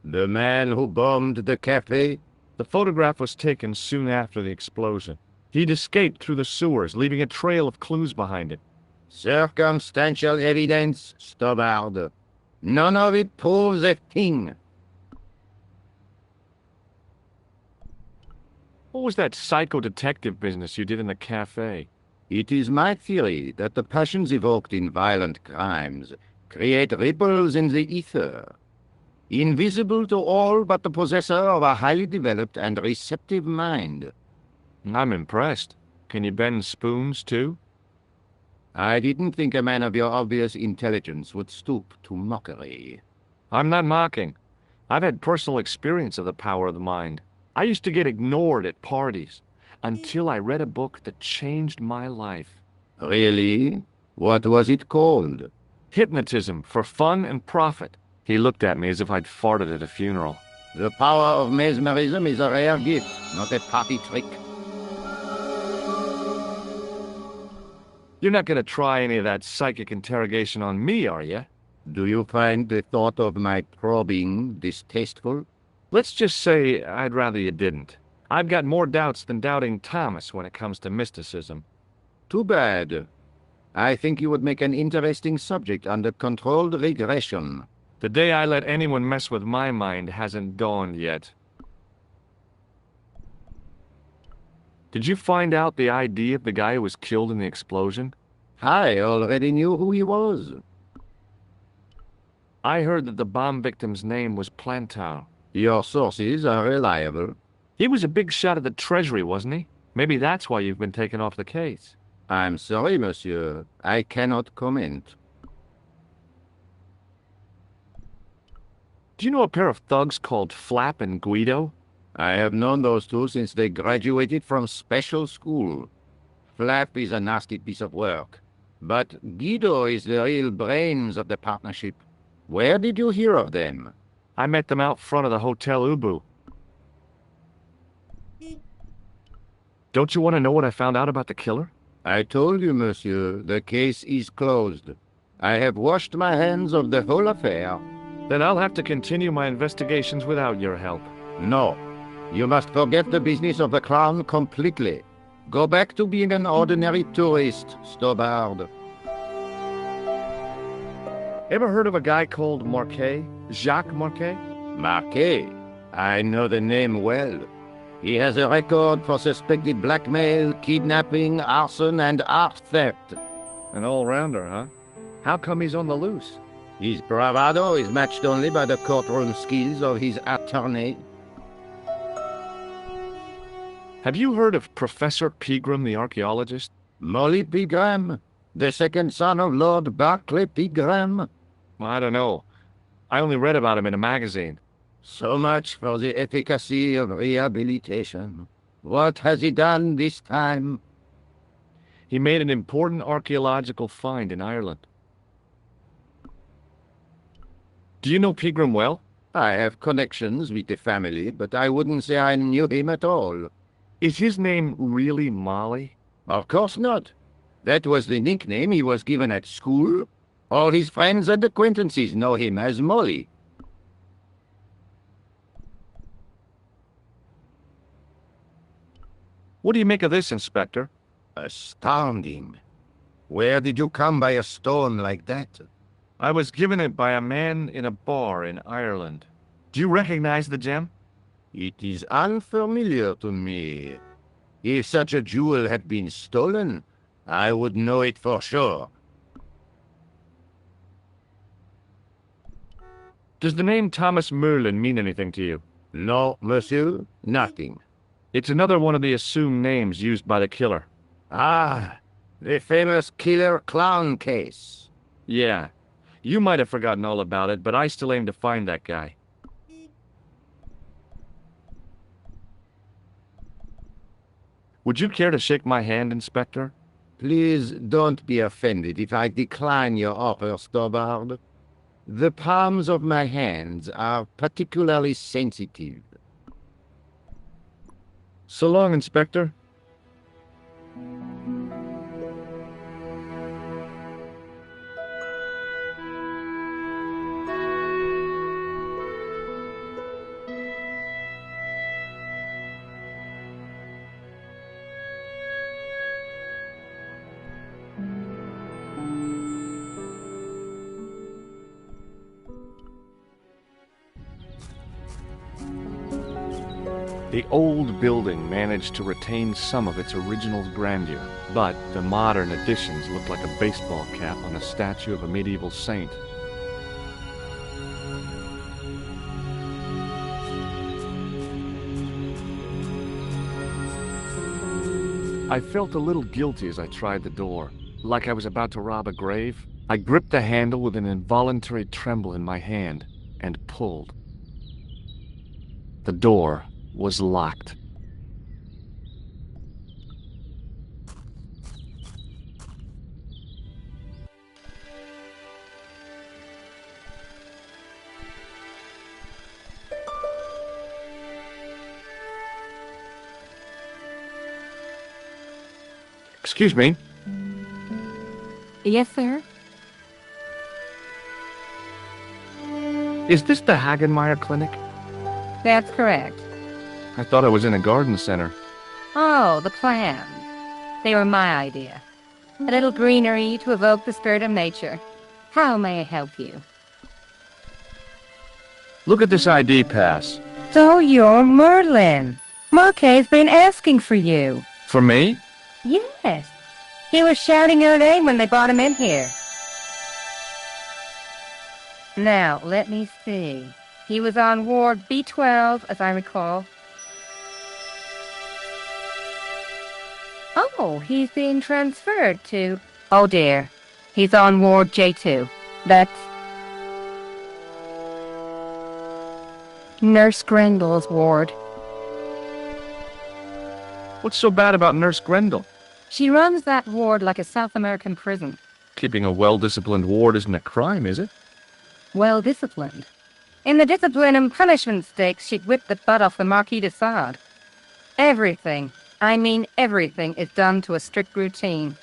The man who bombed the cafe? The photograph was taken soon after the explosion. He'd escaped through the sewers, leaving a trail of clues behind it. Circumstantial evidence, Stobart. None of it proves a thing. What was that psycho-detective business you did in the cafe? It is my theory that the passions evoked in violent crimes create ripples in the ether, invisible to all but the possessor of a highly developed and receptive mind. I'm impressed. Can you bend spoons, too? I didn't think a man of your obvious intelligence would stoop to mockery. I'm not mocking. I've had personal experience of the power of the mind. I used to get ignored at parties, until I read a book that changed my life. Really? What was it called? Hypnotism for Fun and Profit. He looked at me as if I'd farted at a funeral. The power of mesmerism is a rare gift, not a party trick. You're not going to try any of that psychic interrogation on me, are you? Do you find the thought of my probing distasteful? Let's just say I'd rather you didn't. I've got more doubts than doubting Thomas when it comes to mysticism. Too bad. I think you would make an interesting subject under controlled regression. The day I let anyone mess with my mind hasn't dawned yet. Did you find out the ID of the guy who was killed in the explosion? I already knew who he was. I heard that the bomb victim's name was Plantow. Your sources are reliable. He was a big shot at the Treasury, wasn't he? Maybe that's why you've been taken off the case. I'm sorry, monsieur. I cannot comment. Do you know a pair of thugs called Flap and Guido? I have known those two since they graduated from special school. Flap is a nasty piece of work, but Guido is the real brains of the partnership. Where did you hear of them? I met them out front of the Hotel Ubu. Don't you want to know what I found out about the killer? I told you, monsieur, the case is closed. I have washed my hands of the whole affair. Then I'll have to continue my investigations without your help. No. You must forget the business of the crown completely. Go back to being an ordinary tourist, Stobard. Ever heard of a guy called Marquet? Jacques Marquet? Marquet? I know the name well. He has a record for suspected blackmail, kidnapping, arson, and art theft. An all-rounder, huh? How come he's on the loose? His bravado is matched only by the courtroom skills of his attorney. Have you heard of Professor Pegram, the archaeologist? Molly Pegram? The second son of Lord Barclay Pegram? Well, I don't know. I only read about him in a magazine. So much for the efficacy of rehabilitation. What has he done this time? He made an important archaeological find in Ireland. Do you know Pegram well? I have connections with the family, but I wouldn't say I knew him at all. Is his name really Molly? Of course not. That was the nickname he was given at school. All his friends and acquaintances know him as Molly. What do you make of this, Inspector? Astounding. Where did you come by a stone like that? I was given it by a man in a bar in Ireland. Do you recognize the gem? It is unfamiliar to me. If such a jewel had been stolen, I would know it for sure. Does the name Thomas Merlin mean anything to you? No, monsieur, nothing. It's another one of the assumed names used by the killer. Ah, the famous killer clown case. Yeah. You might have forgotten all about it, but I still aim to find that guy. Would you care to shake my hand, Inspector? Please don't be offended if I decline your offer, Stobard. The palms of my hands are particularly sensitive. So long, Inspector. The old building managed to retain some of its original grandeur, but the modern additions look like a baseball cap on a statue of a medieval saint. I felt a little guilty as I tried the door, like I was about to rob a grave. I gripped the handle with an involuntary tremble in my hand and pulled. The door was locked. Excuse me. Yes, sir? Is this the Hagenmeyer Clinic? That's correct. I thought I was in a garden center. Oh, the plans. They were my idea. A little greenery to evoke the spirit of nature. How may I help you? Look at this ID pass. So you're Merlin. Marquet's been asking for you. For me? Yes. He was shouting your name when they brought him in here. Now, let me see. He was on Ward B12, as I recall. Oh, he's being transferred to... Oh dear. He's on Ward J2. That's... Nurse Grendel's ward. What's so bad about Nurse Grendel? She runs that ward like a South American prison. Keeping a well-disciplined ward isn't a crime, is it? Well-disciplined. In the discipline and punishment stakes, she'd whip the butt off the Marquis de Sade. Everything, I mean everything, is done to a strict routine.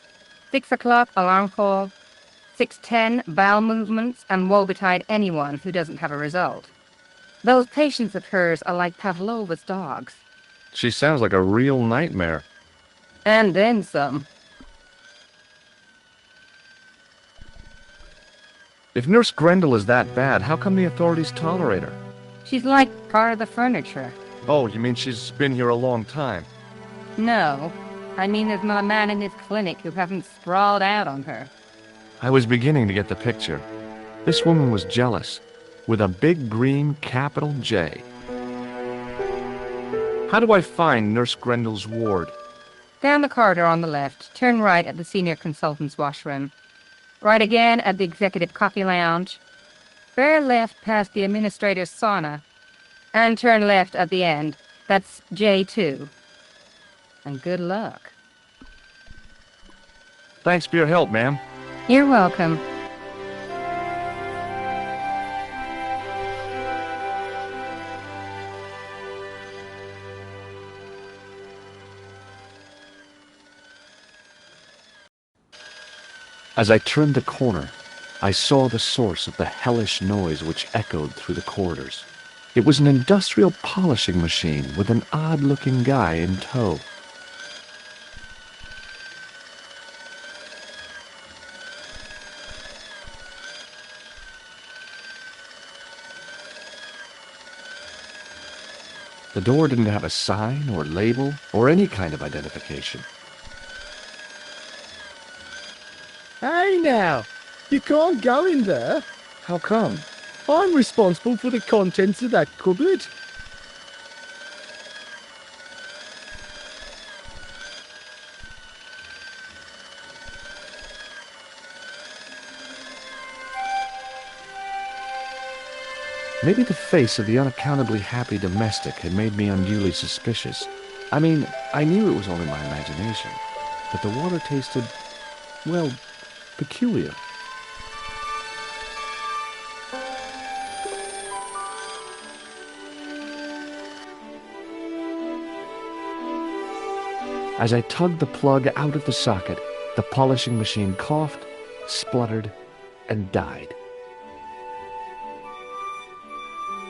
6 o'clock, alarm call. 6:10, bowel movements, and woe betide anyone who doesn't have a result. Those patients of hers are like Pavlova's dogs. She sounds like a real nightmare. And then some. If Nurse Grendel is that bad, how come the authorities tolerate her? She's like part of the furniture. Oh, you mean she's been here a long time? No, I mean there's not a man in this clinic who hasn't sprawled out on her. I was beginning to get the picture. This woman was jealous, with a big green capital J. How do I find Nurse Grendel's ward? Down the corridor on the left, turn right at the senior consultant's washroom. Right again at the executive coffee lounge. Bear left past the administrator's sauna. And turn left at the end. That's J2. And good luck. Thanks for your help, ma'am. You're welcome. As I turned the corner, I saw the source of the hellish noise which echoed through the corridors. It was an industrial polishing machine with an odd-looking guy in tow. The door didn't have a sign or label or any kind of identification. Hey now, you can't go in there. How come? I'm responsible for the contents of that cupboard. Maybe the face of the unaccountably happy domestic had made me unduly suspicious. I mean, I knew it was only my imagination, but the water tasted, well, peculiar. As I tugged the plug out of the socket, the polishing machine coughed, spluttered, and died.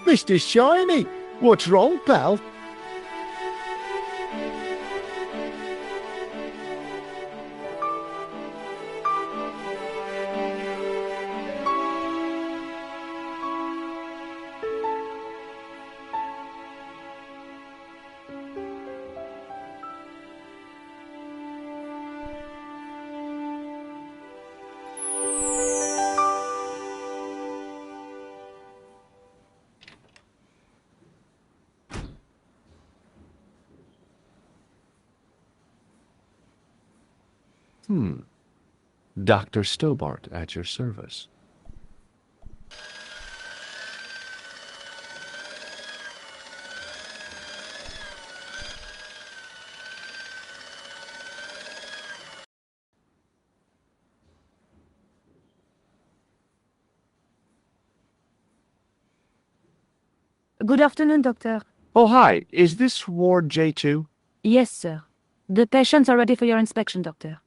Mr. Shiny, what's wrong, pal? Dr. Stobart at your service. Good afternoon, Doctor. Oh, hi. Is this Ward J2? Yes, sir. The patients are ready for your inspection, Doctor.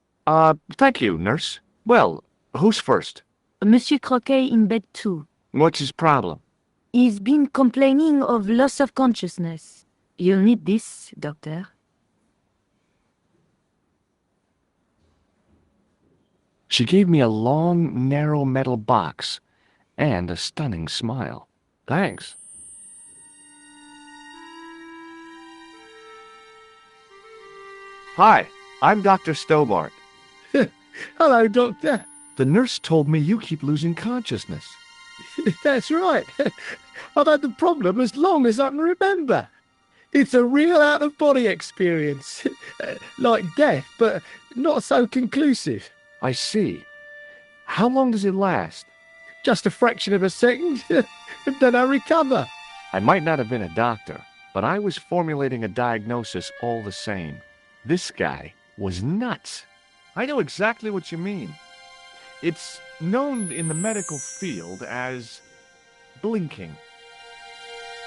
Thank you, nurse. Well, who's first? Monsieur Croquet in bed 2. What's his problem? He's been complaining of loss of consciousness. You'll need this, Doctor. She gave me a long, narrow metal box and a stunning smile. Thanks. Hi, I'm Dr. Stobart. Hello, Doctor. The nurse told me you keep losing consciousness. That's right. I've had the problem as long as I can remember. It's a real out-of-body experience. Like death, but not so conclusive. I see. How long does it last? Just a fraction of a second, and then I recover. I might not have been a doctor, but I was formulating a diagnosis all the same. This guy was nuts. I know exactly what you mean. It's known in the medical field as blinking.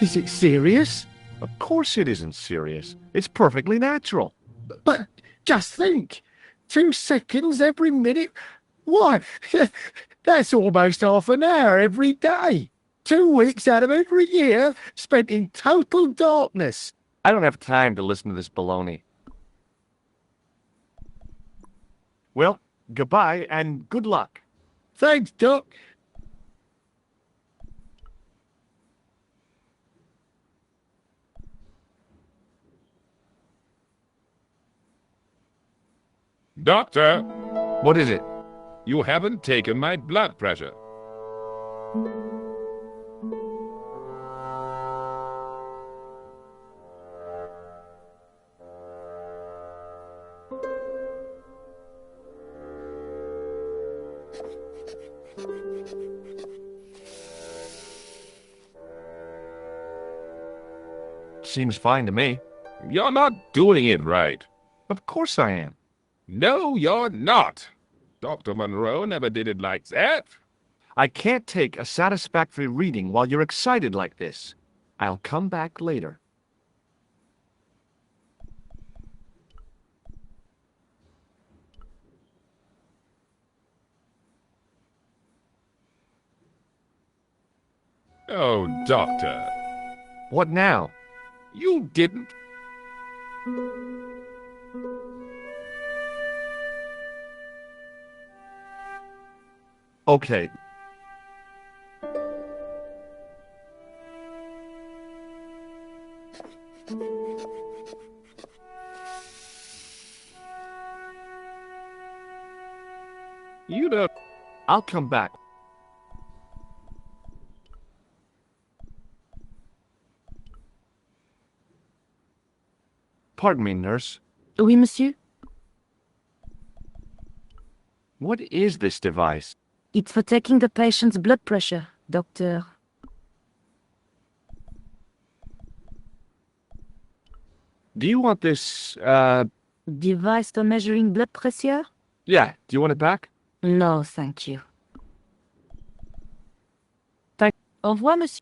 Is it serious? Of course it isn't serious. It's perfectly natural. But just think, 2 seconds every minute? Why, that's almost half an hour every day. 2 weeks out of every year spent in total darkness. I don't have time to listen to this baloney. Well, goodbye and good luck. Thanks, Doc. Doctor, What is it? you haven't taken my blood pressure. Seems fine to me. You're not doing it right. Of course I am. No, you're not. Dr. Monroe never did it like that. I can't take a satisfactory reading while you're excited like this. I'll come back later. Oh, Doctor, What now? you didn't. Okay. You don't. I'll come back. Pardon me, nurse. Oui, monsieur? What is this device? It's for taking the patient's blood pressure, doctor. Do you want this, Device for measuring blood pressure? yeah, do you want it back? No, thank you. Au revoir, monsieur.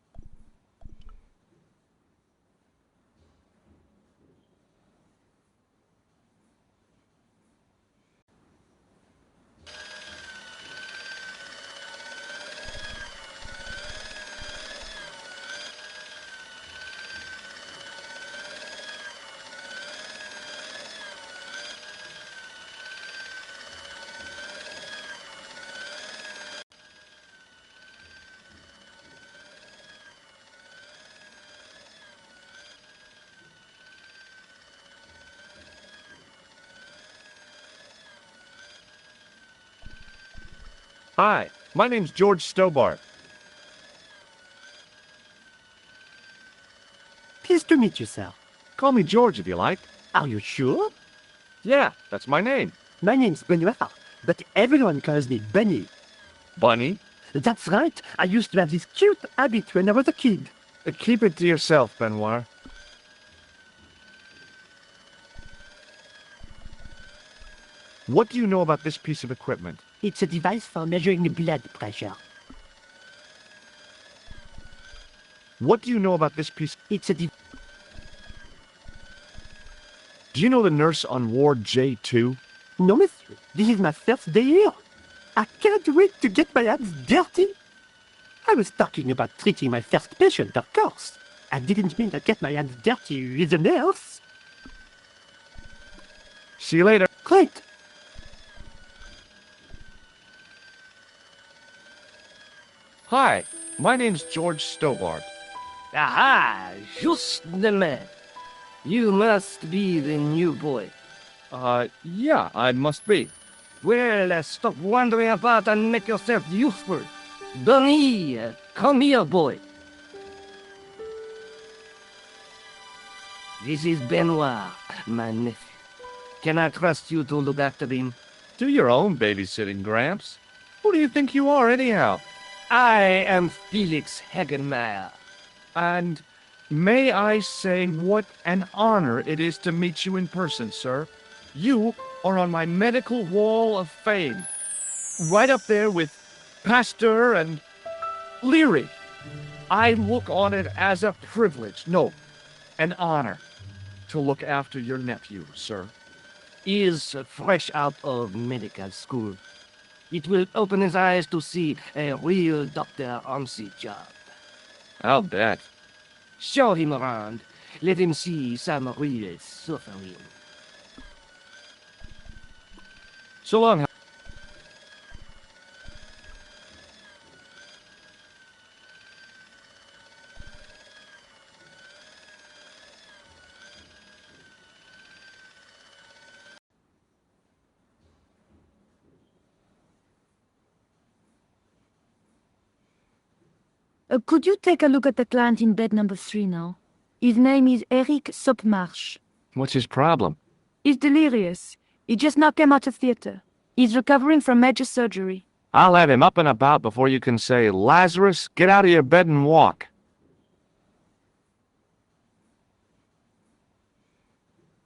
Hi, my name's George Stobart. Pleased to meet you, sir. Call me George if you like. Are you sure? Yeah, that's my name. My name's Benoit, but everyone calls me Benny. Bunny? That's right. I used to have this cute habit when I was a kid. Keep it to yourself, Benoit. What do you know about this piece of equipment? It's a device for measuring the blood pressure. What do you know about this piece? It's a Do you know the nurse on Ward J2? No, monsieur. This is my first day here. I can't wait to get my hands dirty. I was talking about treating my first patient, of course. I didn't mean to get my hands dirty with a nurse. See you later. Great. Hi, my name's George Stobart. Aha, just the man. You must be the new boy. Yeah, I must be. Well, stop wandering about and make yourself useful. Bunny, come here, boy. This is Benoit, my nephew. Can I trust you to look after him? Do your own babysitting, Gramps. Who do you think you are, anyhow? I am Felix Hagenmeyer. And may I say what an honor it is to meet you in person, sir. You are on my medical wall of fame. Right up there with Pasteur and Leary. I look on it as a privilege, no, an honor, to look after your nephew, sir. He is fresh out of medical school. It will open his eyes to see a real doctor on the job. I'll bet. Show him around. Let him see some real suffering. So long. Could you take a look at the client in bed number 3 now? His name is Eric Sopmarsh. What's his problem? He's delirious. He just now came out of theater. He's recovering from major surgery. I'll have him up and about before you can say, Lazarus, get out of your bed and walk.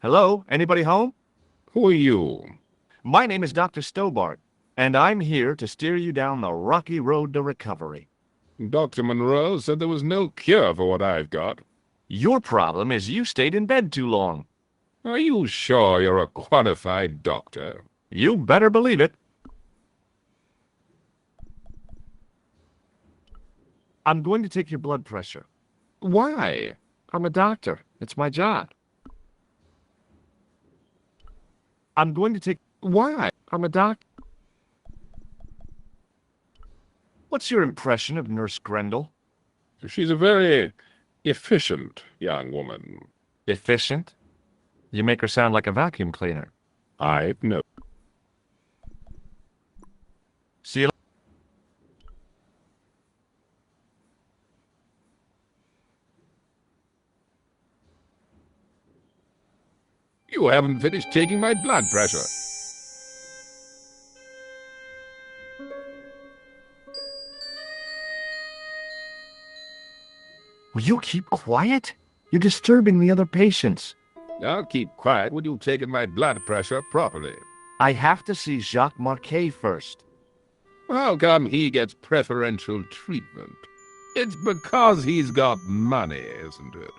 Hello? Anybody home? Who are you? My name is Dr. Stobart, and I'm here to steer you down the rocky road to recovery. Dr. Monroe said there was no cure for what I've got. Your problem is you stayed in bed too long. Are you sure you're a qualified doctor? You better believe it. I'm going to take your blood pressure. Why? I'm a doctor. It's my job. I'm going to take... Why? I'm a doctor. What's your impression of Nurse Grendel? She's a very efficient young woman. Efficient? You make her sound like a vacuum cleaner. I've no... See you... You haven't finished taking my blood pressure. Will you keep quiet? You're disturbing the other patients. I'll keep quiet when you've taken my blood pressure properly. I have to see Jacques Marquet first. How come he gets preferential treatment? It's because he's got money, isn't it?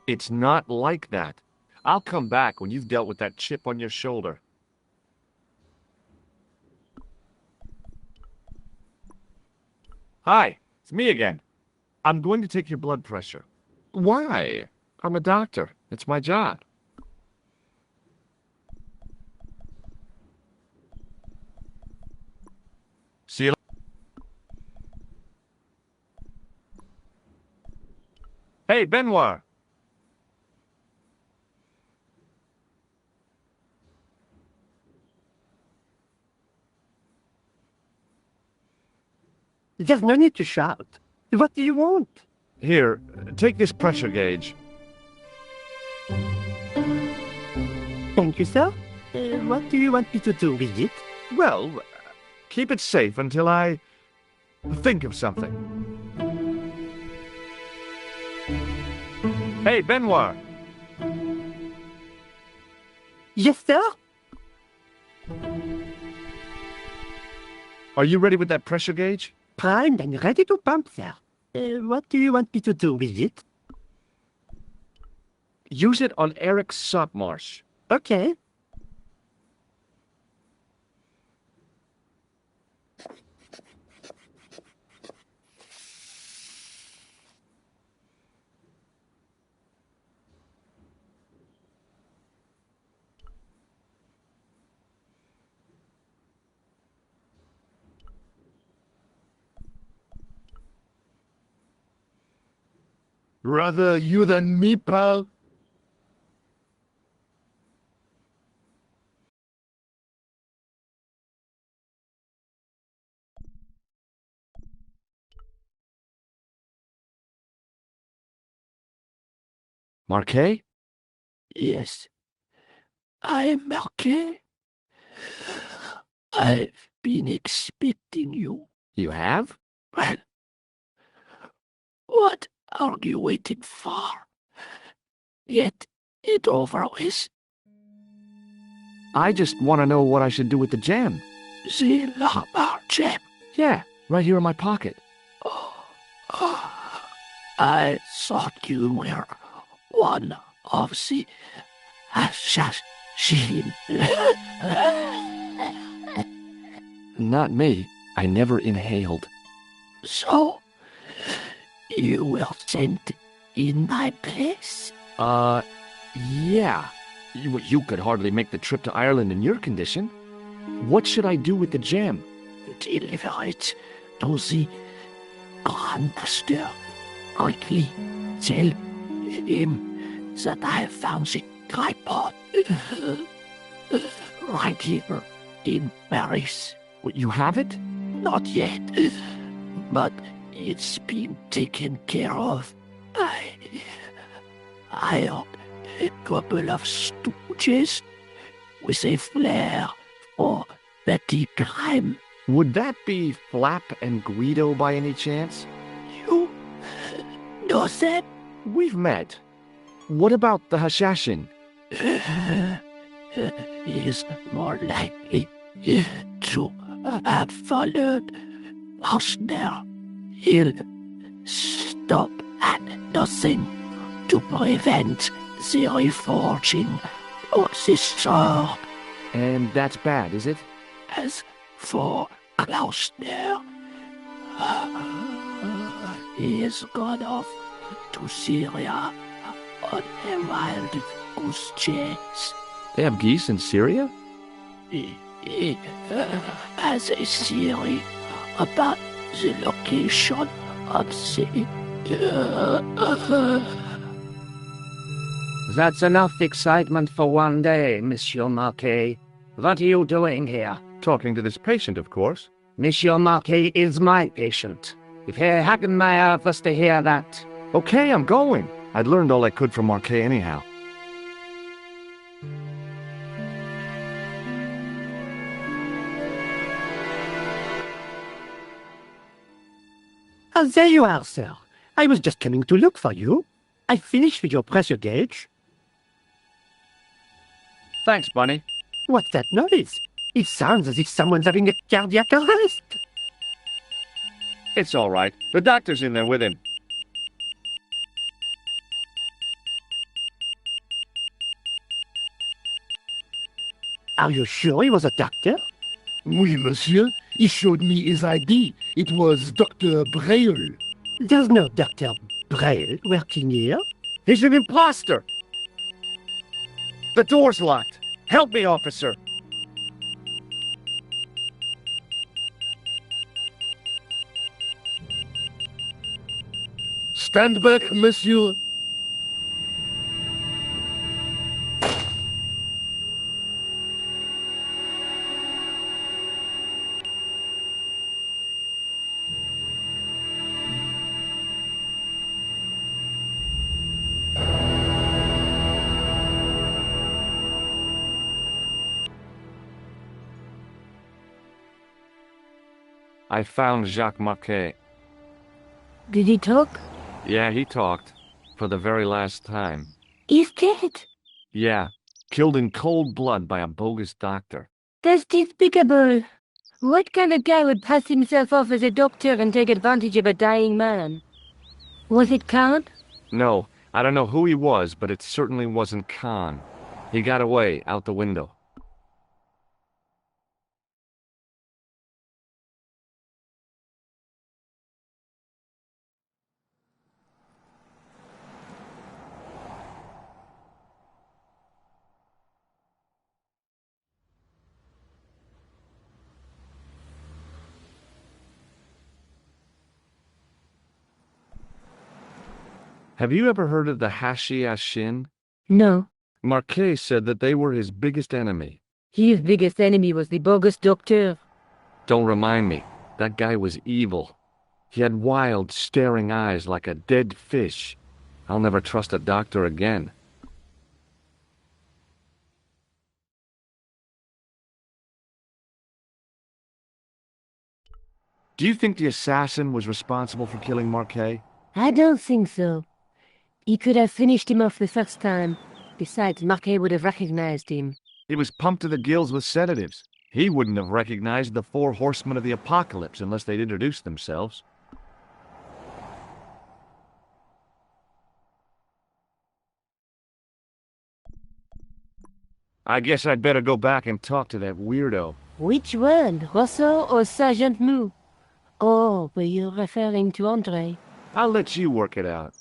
It's not like that. I'll come back when you've dealt with that chip on your shoulder. Hi, it's me again. I'm going to take your blood pressure. Why? I'm a doctor. It's my job. See you later. Hey, Benoit. There's no need to shout. What do you want? Here, take this pressure gauge. Thank you, sir. What do you want me to do with it? Well, keep it safe until I think of something. Hey, Benoit. Yes, sir. Are you ready with that pressure gauge? Primed and ready to pump, sir. What do you want me to do with it? Use it on Eric Sopmarsh. Okay. Rather you than me, pal. Marquet? Yes, I'm Marquet. I've been expecting you. You have? Well, what are you waiting for? Get it over with. I just want to know what I should do with the gem. The Lamar gem. Yeah, right here in my pocket. I thought you were one of the assassins. Not me. I never inhaled. So, you were sent in my place? Yeah. You could hardly make the trip to Ireland in your condition. What should I do with the gem? Deliver it to the Grand Master. Quickly tell him that I have found the tripod right here in Paris. You have it? Not yet, but it's been taken care of. I hired a couple of stooges with a flair for petty crime. Would that be Flap and Guido by any chance? You know them? We've met. What about the Hashashin? Is more likely to have followed Hausner. He'll stop at nothing to prevent the reforging of this sword. And that's bad, is it? As for Klausner, he has gone off to Syria on a wild goose chase. They have geese in Syria? He has a theory about the location of the... That's enough excitement for one day, Monsieur Marquet. What are you doing here? Talking to this patient, of course. Monsieur Marquet is my patient. If Herr Hagenmeyer was to hear that... Okay, I'm going. I'd learned all I could from Marquet anyhow. There you are, sir. I was just coming to look for you. I finished with your pressure gauge. Thanks, Bunny. What's that noise? It sounds as if someone's having a cardiac arrest. It's all right. The doctor's in there with him. Are you sure he was a doctor? Oui, monsieur. He showed me his ID. It was Dr. Braille. There's no Dr. Braille working here. He's an imposter! The door's locked. Help me, officer. Stand back, monsieur. I found Jacques Marquet. Did he talk? Yeah, he talked. For the very last time. He's dead. Yeah, killed in cold blood by a bogus doctor. That's despicable. What kind of guy would pass himself off as a doctor and take advantage of a dying man? Was it Khan? No, I don't know who he was, but it certainly wasn't Khan. He got away, out the window. Have you ever heard of the Hashiashin? No. Marquet said that they were his biggest enemy. His biggest enemy was the bogus doctor. Don't remind me. That guy was evil. He had wild, staring eyes like a dead fish. I'll never trust a doctor again. Do you think the assassin was responsible for killing Marquet? I don't think so. He could have finished him off the first time. Besides, Marquet would have recognized him. He was pumped to the gills with sedatives. He wouldn't have recognized the 4 horsemen of the apocalypse unless they'd introduced themselves. I guess I'd better go back and talk to that weirdo. Which one, Rousseau or Sergeant Mou? Oh, were you referring to Andre? I'll let you work it out.